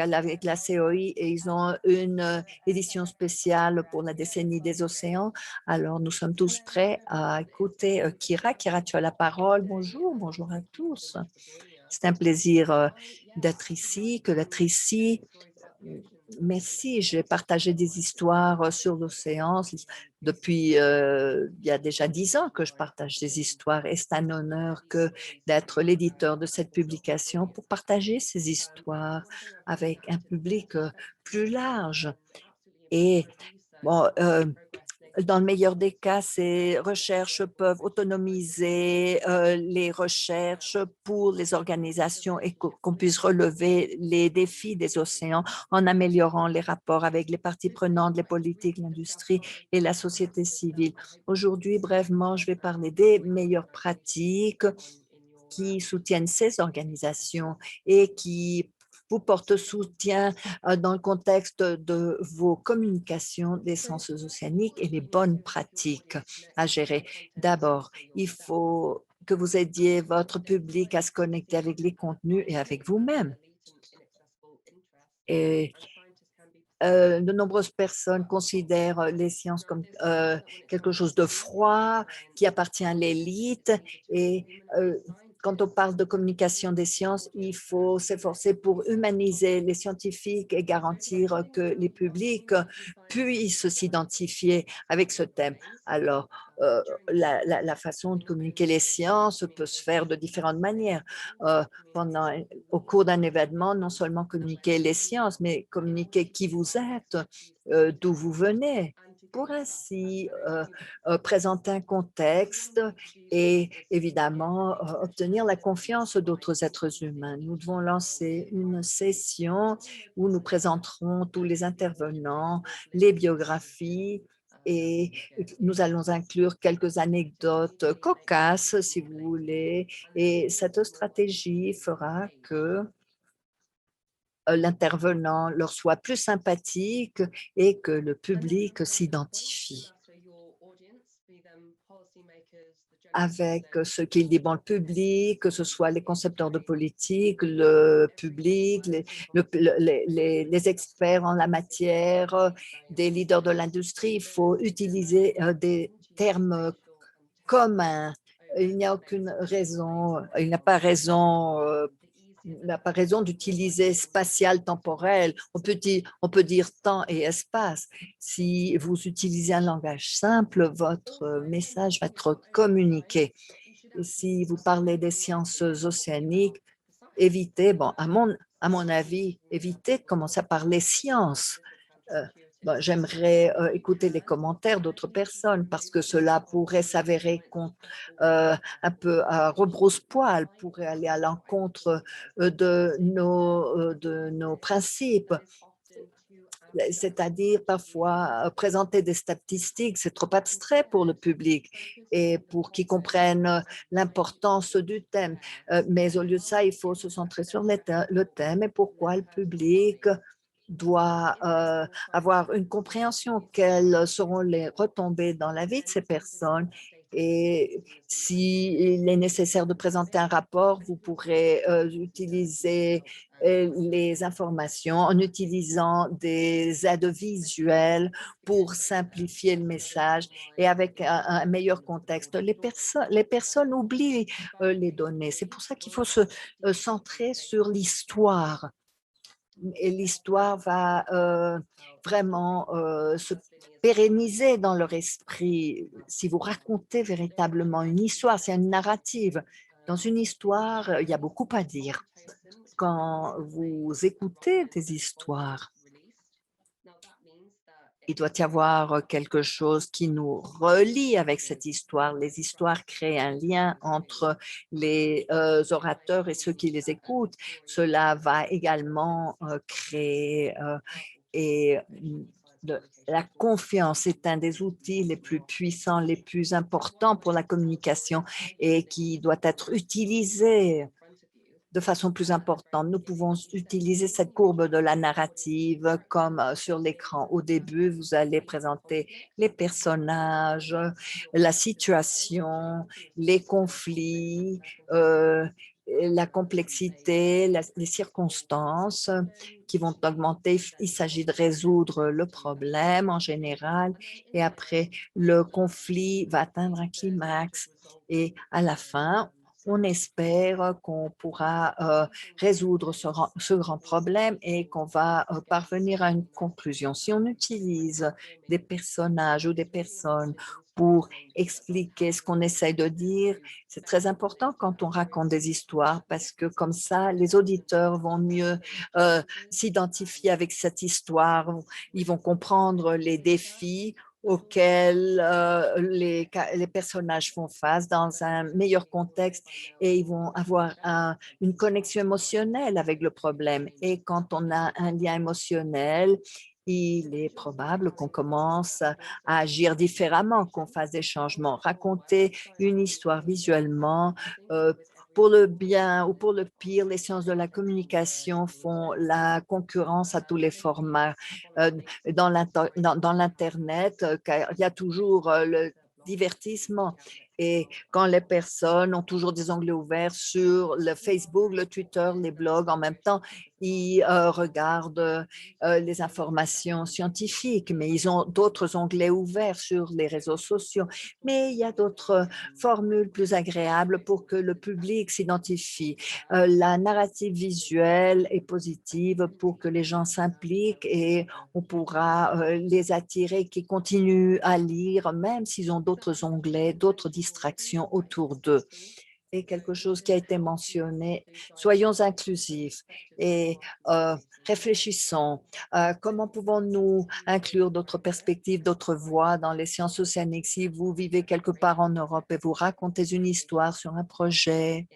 S2: avec la COI et ils ont une édition spéciale pour la décennie des océans. Alors, nous sommes tous prêts à écouter Kira. Kira, tu as la parole. Bonjour, bonjour à tous. C'est un plaisir d'être ici. Merci, j'ai partagé des histoires sur l'océan depuis il y a déjà 10 ans que je partage des histoires et c'est un honneur d'être l'éditeur de cette publication pour partager ces histoires avec un public plus large. Et bon, dans le meilleur des cas, ces recherches peuvent autonomiser les recherches pour les organisations et qu'on puisse relever les défis des océans en améliorant les rapports avec les parties prenantes, les politiques, l'industrie et la société civile. Aujourd'hui, brièvement, je vais parler des meilleures pratiques qui soutiennent ces organisations et qui vous portent soutien dans le contexte de vos communications des sciences océaniques et les bonnes pratiques à gérer. D'abord, il faut que vous aidiez votre public à se connecter avec les contenus et avec vous-même. Et de nombreuses personnes considèrent les sciences comme quelque chose de froid, qui appartient à l'élite. Et quand on parle de communication des sciences, il faut s'efforcer pour humaniser les scientifiques et garantir que les publics puissent s'identifier avec ce thème. Alors, la façon de communiquer les sciences peut se faire de différentes manières. Au cours d'un événement, non seulement communiquer les sciences, mais communiquer qui vous êtes, d'où vous venez. pour ainsi présenter un contexte et évidemment obtenir la confiance d'autres êtres humains. Nous devons lancer une session où nous présenterons tous les intervenants, les biographies et nous allons inclure quelques anecdotes cocasses, si vous voulez, et cette stratégie fera que l'intervenant leur soit plus sympathique et que le public s'identifie avec ce qu'il dit. Bon, le public, que ce soit les concepteurs de politique, le public, les experts en la matière, des leaders de l'industrie, il faut utiliser des termes communs. Il n'y a aucune raison, il n'y a pas raison n'a pas raison d'utiliser spatial temporel. On peut dire temps et espace. Si vous utilisez un langage simple, votre message va être communiqué. Et si vous parlez des sciences océaniques, évitez, bon, à mon avis, évitez de commencer à parler sciences. J'aimerais écouter les commentaires d'autres personnes parce que cela pourrait s'avérer un peu à rebrousse-poil, pourrait aller à l'encontre de nos principes. C'est-à-dire parfois présenter des statistiques, c'est trop abstrait pour le public et pour qu'ils comprennent l'importance du thème. Mais au lieu de ça, il faut se centrer sur le thème et pourquoi le public doit avoir une compréhension, quelles seront les retombées dans la vie de ces personnes. Et s'il est nécessaire de présenter un rapport, vous pourrez utiliser les informations en utilisant des aides visuelles pour simplifier le message et avec un meilleur contexte. Les personnes oublient les données. C'est pour ça qu'il faut se centrer sur l'histoire. Et l'histoire va vraiment se pérenniser dans leur esprit. Si vous racontez véritablement une histoire, c'est une narrative. Dans une histoire, il y a beaucoup à dire. Quand vous écoutez des histoires, il doit y avoir quelque chose qui nous relie avec cette histoire. Les histoires créent un lien entre les orateurs et ceux qui les écoutent. Cela va également créer la confiance est un des outils les plus puissants, les plus importants pour la communication et qui doit être utilisé de façon plus importante. Nous pouvons utiliser cette courbe de la narrative comme sur l'écran. Au début, vous allez présenter les personnages, la situation, les conflits, la complexité, les circonstances qui vont augmenter. Il s'agit de résoudre le problème en général et après, le conflit va atteindre un climax et à la fin, on espère qu'on pourra résoudre ce grand problème et qu'on va parvenir à une conclusion. Si on utilise des personnages ou des personnes pour expliquer ce qu'on essaie de dire, c'est très important quand on raconte des histoires parce que comme ça, les auditeurs vont mieux s'identifier avec cette histoire, ils vont comprendre les défis auxquels les personnages font face dans un meilleur contexte et ils vont avoir une connexion émotionnelle avec le problème. Et quand on a un lien émotionnel, il est probable qu'on commence à agir différemment, qu'on fasse des changements. Raconter une histoire visuellement, pour le bien ou pour le pire, les sciences de la communication font la concurrence à tous les formats dans l'Internet, car il y a toujours le divertissement. Et quand les personnes ont toujours des onglets ouverts sur le Facebook, le Twitter, les blogs, en même temps, ils regardent les informations scientifiques, mais ils ont d'autres onglets ouverts sur les réseaux sociaux. Mais il y a d'autres formules plus agréables pour que le public s'identifie. La narrative visuelle est positive pour que les gens s'impliquent et on pourra les attirer, qui continuent à lire, même s'ils ont d'autres onglets, d'autres distractions autour d'eux. Et quelque chose qui a été mentionné, soyons inclusifs et réfléchissons. Comment pouvons-nous inclure d'autres perspectives, d'autres voix dans les sciences océaniques? Si vous vivez quelque part en Europe et vous racontez une histoire sur un projet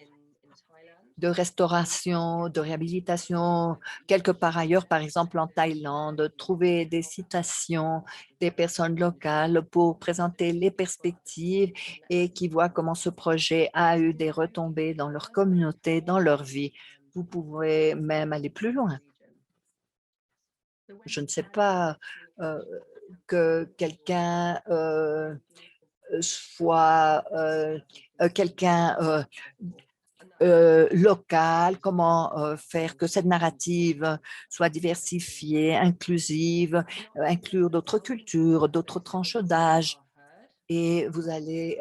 S2: de restauration, de réhabilitation, quelque part ailleurs, par exemple en Thaïlande, trouver des citations des personnes locales pour présenter les perspectives et qui voient comment ce projet a eu des retombées dans leur communauté, dans leur vie. Vous pouvez même aller plus loin. Je ne sais pas que quelqu'un soit quelqu'un local, comment faire que cette narrative soit diversifiée, inclusive, inclure d'autres cultures, d'autres tranches d'âge. Et vous allez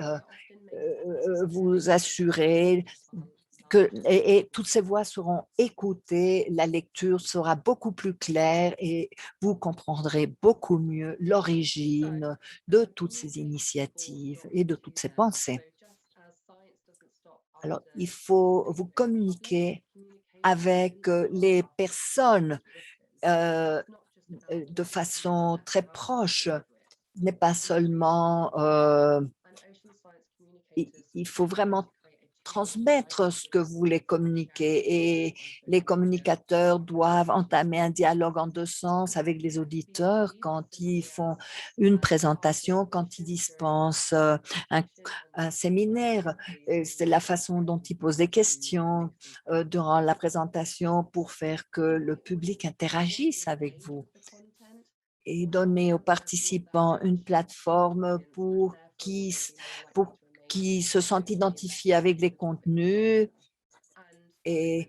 S2: vous assurer que et toutes ces voix seront écoutées, la lecture sera beaucoup plus claire et vous comprendrez beaucoup mieux l'origine de toutes ces initiatives et de toutes ces pensées. Alors, il faut vous communiquer avec les personnes de façon très proche. Ce n'est pas seulement, il faut vraiment transmettre ce que vous voulez communiquer et les communicateurs doivent entamer un dialogue en deux sens avec les auditeurs quand ils font une présentation, quand ils dispensent un, un séminaire. C'est la façon dont ils posent des questions durant la présentation pour faire que le public interagisse avec vous et donner aux participants une plateforme pour qui se sentent identifiés avec les contenus et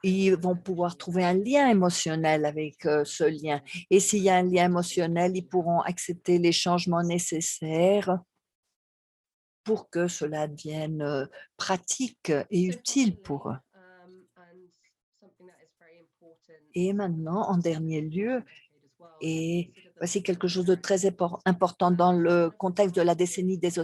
S2: ils vont pouvoir trouver un lien émotionnel avec ce lien. Et s'il y a un lien émotionnel, ils pourront accepter les changements nécessaires pour que cela devienne pratique et utile pour eux. Et maintenant, en dernier lieu, et voici quelque chose de très important dans le contexte de la décennie des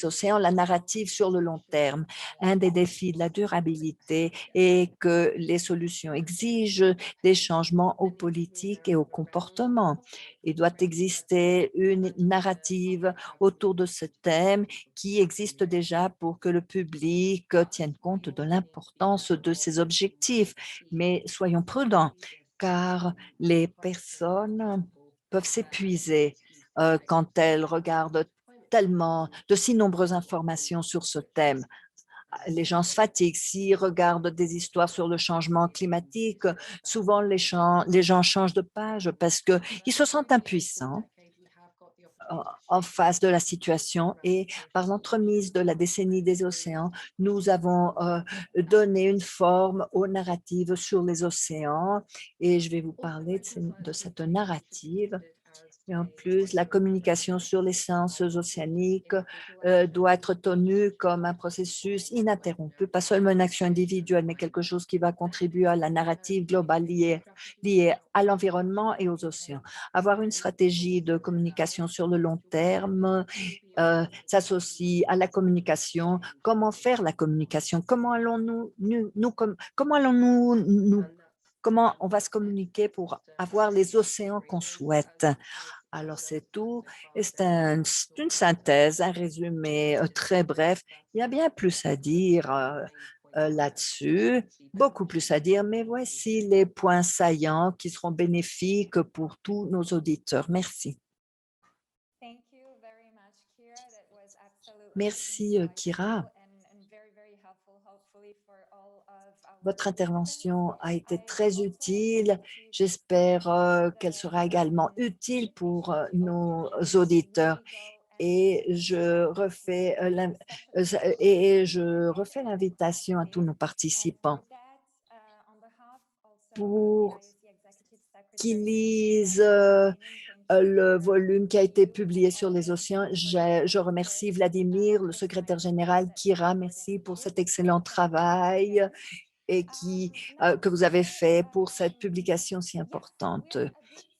S2: océans, la narrative sur le long terme. Un des défis de la durabilité est que les solutions exigent des changements aux politiques et aux comportements. Il doit exister une narrative autour de ce thème qui existe déjà pour que le public tienne compte de l'importance de ces objectifs. Mais soyons prudents, car les personnes peuvent s'épuiser quand elles regardent tellement de si nombreuses informations sur ce thème. Les gens se fatiguent. S'ils regardent des histoires sur le changement climatique, souvent les gens changent de page parce qu'ils se sentent impuissants en face de la situation et par l'entremise de la décennie des océans, nous avons donné une forme aux narratives sur les océans et je vais vous parler de cette narrative. Et en plus, la communication sur les sciences océaniques doit être tenue comme un processus ininterrompu, pas seulement une action individuelle, mais quelque chose qui va contribuer à la narrative globale liée à l'environnement et aux océans. Avoir une stratégie de communication sur le long terme s'associe à la communication. Comment faire la communication? Comment on va se communiquer pour avoir les océans qu'on souhaite? Alors, c'est tout. Et c'est une synthèse, un résumé très bref. Il y a bien plus à dire là-dessus, beaucoup plus à dire, mais voici les points saillants qui seront bénéfiques pour tous nos auditeurs. Merci. Merci, Kira. Votre intervention a été très utile. J'espère qu'elle sera également utile pour nos auditeurs. Et je refais l'invitation à tous nos participants pour qu'ils lisent le volume qui a été publié sur les océans. Je remercie Vladimir, le secrétaire général, Kira, merci pour cet excellent travail et que vous avez fait pour cette publication si importante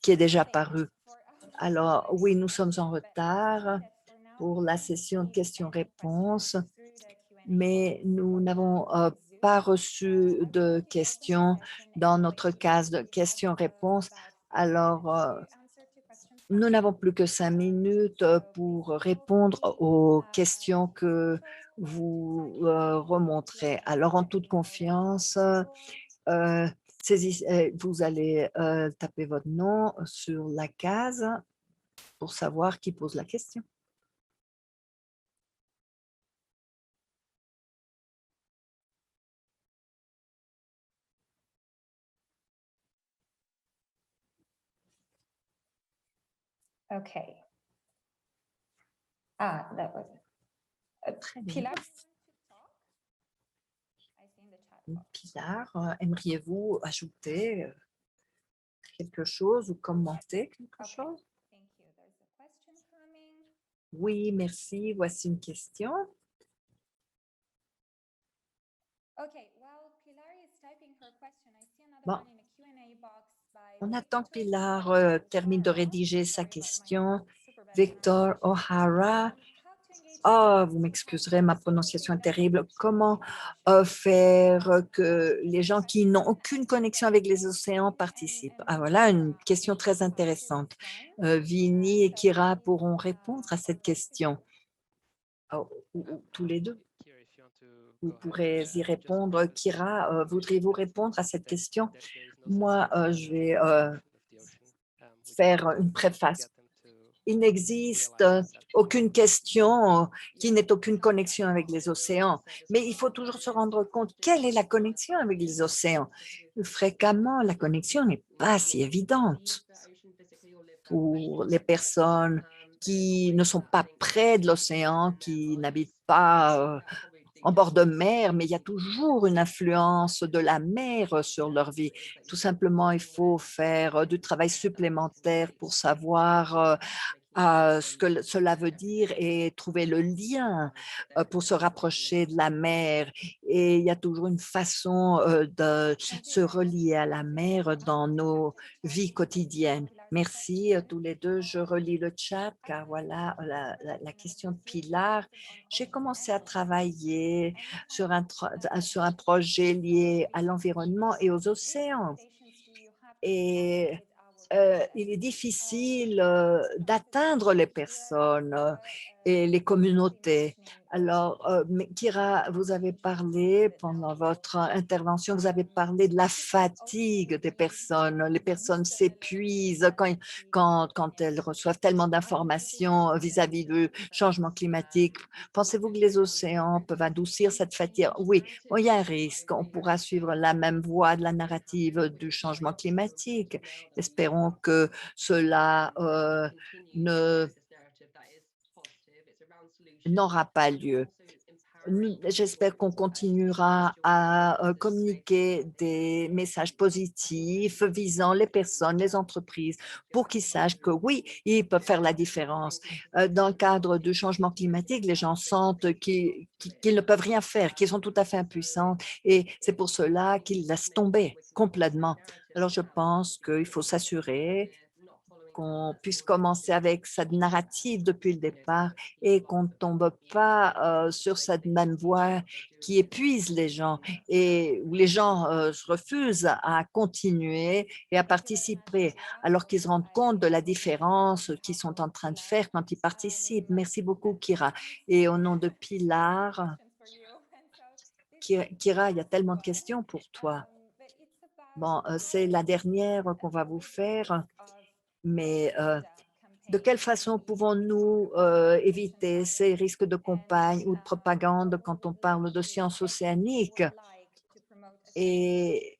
S2: qui est déjà parue. Alors, oui, nous sommes en retard pour la session de questions-réponses. mais nous n'avons pas reçu de questions dans notre case de questions-réponses. Alors, nous n'avons plus que 5 minutes pour répondre aux questions que vous remonterez. Alors, en toute confiance, euh, vous allez taper votre nom sur la case pour savoir qui pose la question.
S4: Okay. That was
S2: Très bien.
S4: Pilar. I see in the chat box.
S2: Pilar, aimeriez-vous ajouter quelque chose ou commenter quelque
S4: Okay.
S2: chose?
S4: Thank you. There's a question coming.
S2: Oui, merci. Voici une question.
S4: Okay, while Pilar is typing her question, I see another
S2: Bon.
S4: one in a Q&A box by
S2: On attend que
S4: Victor
S2: Pilar termine de
S4: O'Hara.
S2: rédiger sa
S4: Sorry about my
S2: question.
S4: super bad
S2: Victor
S4: pronunciation.
S2: O'Hara.
S4: How to engage
S2: Oh,
S4: students
S2: vous
S4: to
S2: m'excuserez,
S4: help
S2: ma
S4: them
S2: prononciation est
S4: successfully
S2: terrible.
S4: navigate
S2: Comment
S4: the ocean?
S2: faire que les gens qui n'ont aucune connexion avec les océans participent? Ah, voilà une question très intéressante. Vinny et Kira pourront répondre à cette question. Oh, ou tous les deux.
S3: Kira, if you want to
S2: Vous
S3: go ahead,
S2: pourrez y
S3: just
S2: répondre.
S3: mention
S2: Kira, voudriez-vous répondre à cette
S3: that
S2: question?
S3: there is no
S2: Moi,
S3: such thing as
S2: je
S3: a
S2: vais
S3: definition of the ocean. We just
S2: faire
S3: want
S2: une
S3: to
S2: préface.
S3: get them to
S2: Il n'existe
S3: realize that
S2: aucune question qui n'ait aucune connexion avec les océans, mais il faut toujours se rendre compte quelle est la connexion avec les océans. Fréquemment, la connexion n'est pas si évidente pour les personnes qui ne sont pas près de l'océan, qui n'habitent pas en bord de mer, mais il y a toujours une influence de la mer sur leur vie. Tout simplement, il faut faire du travail supplémentaire pour savoir ce que cela veut dire et trouver le lien pour se rapprocher de la mer. Et il y a toujours une façon de se relier à la mer dans nos vies quotidiennes. Merci à tous les deux. Je relis le chat car voilà la question de Pilar. J'ai commencé à travailler sur un projet lié à l'environnement et aux océans. Et il est difficile d'atteindre les personnes et les communautés. Alors, Kira, vous avez parlé pendant votre intervention, vous avez parlé de la fatigue des personnes. Les personnes s'épuisent quand elles reçoivent tellement d'informations vis-à-vis du changement climatique. Pensez-vous que les océans peuvent adoucir cette fatigue? Oui, bon, il y a un risque. On pourra suivre la même voie de la narrative du changement climatique. Espérons que cela n'aura pas lieu. J'espère qu'on continuera à communiquer des messages positifs visant les personnes, les entreprises, pour qu'ils sachent que oui, ils peuvent faire la différence. Dans le cadre du changement climatique, les gens sentent qu'ils ne peuvent rien faire, qu'ils sont tout à fait impuissants et c'est pour cela qu'ils laissent tomber complètement. Alors, je pense qu'il faut s'assurer qu'on puisse commencer avec cette narrative depuis le départ et qu'on ne tombe pas sur cette même voie qui épuise les gens et où les gens se refusent à continuer et à participer alors qu'ils se rendent compte de la différence qu'ils sont en train de faire quand ils participent. Merci beaucoup, Kira. Et au nom de Pilar, Kira, il y a tellement de questions pour toi. Bon, c'est la dernière qu'on va vous faire, mais de quelle façon pouvons-nous éviter ces risques de campagne ou de propagande quand on parle de sciences océaniques et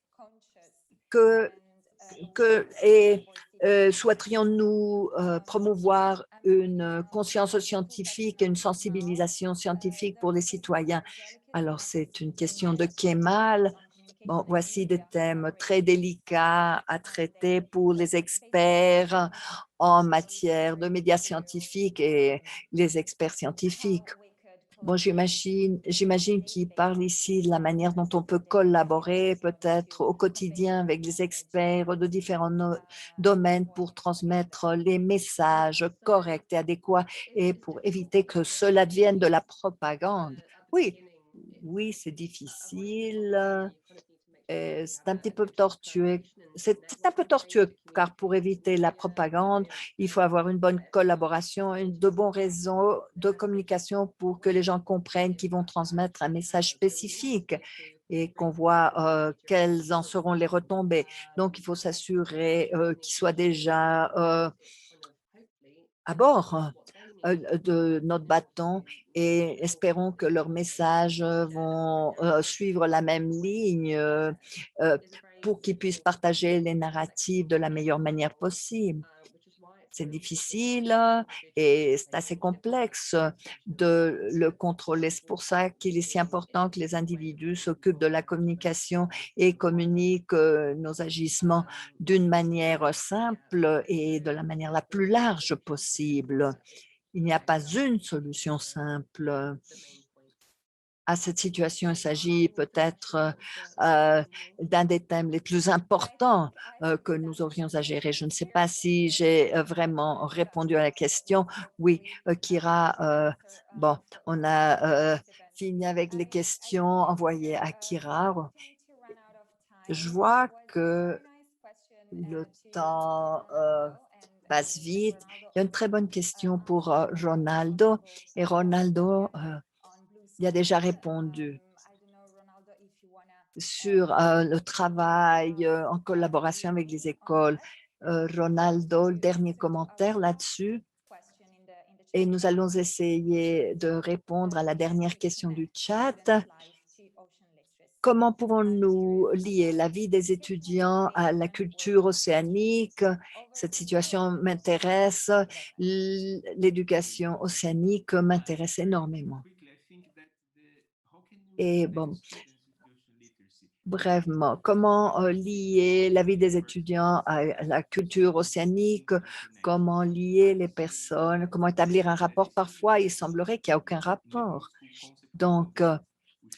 S2: souhaiterions-nous promouvoir une conscience scientifique et une sensibilisation scientifique pour les citoyens? Alors, c'est une question de Kemal. Bon, voici des thèmes très délicats à traiter pour les experts en matière de médias scientifiques et les experts scientifiques. Bon, j'imagine qu'il parle ici de la manière dont on peut collaborer peut-être au quotidien avec les experts de différents domaines pour transmettre les messages corrects et adéquats et pour éviter que cela devienne de la propagande. Oui, Oui, c'est difficile. C'est un petit peu tortueux. C'est un peu tortueux car pour éviter la propagande, il faut avoir une bonne collaboration, de bons réseaux de communication pour que les gens comprennent qu'ils vont transmettre un message spécifique et qu'on voit quelles en seront les retombées. Donc, il faut s'assurer qu'ils soient déjà à bord de notre bâton et espérons que leurs messages vont suivre la même ligne euh, pour qu'ils puissent partager les narratifs de la meilleure manière possible. C'est difficile et c'est assez complexe de le contrôler. C'est pour ça qu'il est si important que les individus s'occupent de la communication et communiquent nos agissements d'une manière simple et de la manière la plus large possible. Il n'y a pas une solution simple à cette situation. Il s'agit peut-être d'un des thèmes les plus importants que nous aurions à gérer. Je ne sais pas si j'ai vraiment répondu à la question. Oui, Kira, bon, on a fini avec les questions envoyées à Kira. Je vois que le temps passe vite. Il y a une très bonne question pour Ronaldo. Et Ronaldo, il a déjà répondu sur le travail en collaboration avec les écoles. Ronaldo, le dernier commentaire là-dessus. Et nous allons essayer de répondre à la dernière question du chat. Comment pouvons-nous lier la vie des étudiants à la culture océanique? Cette situation m'intéresse. L'éducation océanique m'intéresse énormément. Et bon, brièvement, comment lier la vie des étudiants à la culture océanique? Comment lier les personnes? Comment établir un rapport? Parfois, il semblerait qu'il n'y a aucun rapport. Donc,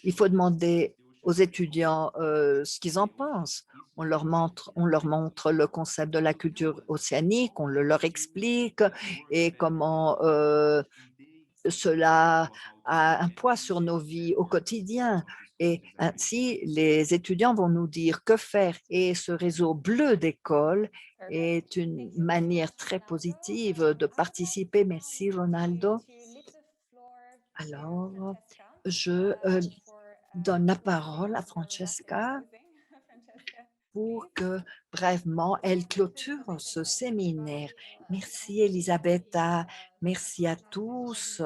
S2: il faut demander aux étudiants ce qu'ils en pensent. On leur montre le concept de la culture océanique, on le leur explique et comment cela a un poids sur nos vies au quotidien. Et ainsi, les étudiants vont nous dire que faire. Et ce réseau bleu d'école est une manière très positive de participer. Merci, Ronaldo. Alors, je donne la parole à Francesca pour que, brièvement, elle clôture ce séminaire. Merci, Elisabetta. Merci à tous.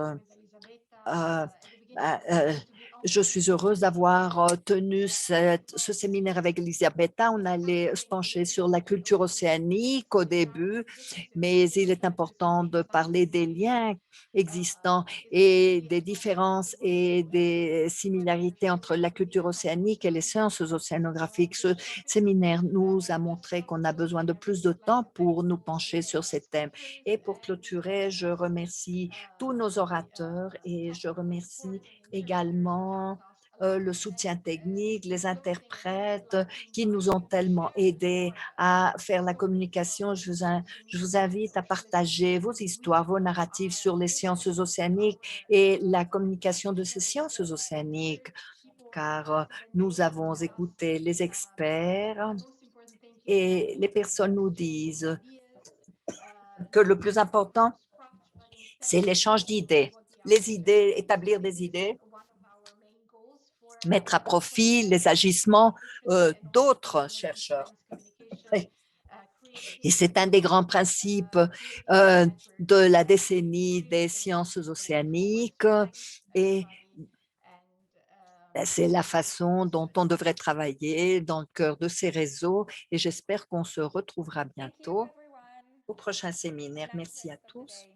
S2: Euh, je suis heureuse d'avoir tenu ce séminaire avec Elisabetta. On allait se pencher sur la culture océanique au début, mais il est important de parler des liens existants et des différences et des similarités entre la culture océanique et les sciences océanographiques. Ce séminaire nous a montré qu'on a besoin de plus de temps pour nous pencher sur ces thèmes. Et pour clôturer, je remercie tous nos orateurs et je remercie également le soutien technique, les interprètes qui nous ont tellement aidés à faire la communication. Je vous invite à partager vos histoires, vos narratifs sur les sciences océaniques et la communication de ces sciences océaniques, car nous avons écouté les experts et les personnes nous disent que le plus important, c'est l'échange d'idées. Les idées, établir des idées, mettre à profit les agissements d'autres chercheurs. Et c'est un des grands principes de la décennie des sciences océaniques et c'est la façon dont on devrait travailler dans le cœur de ces réseaux et j'espère qu'on se retrouvera bientôt au prochain séminaire. Merci à tous.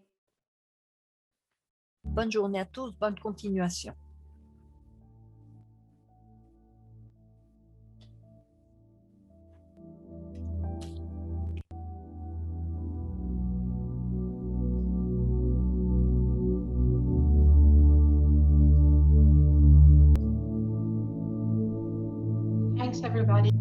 S2: Bonne journée à tous, bonne continuation.
S5: Thanks, everybody.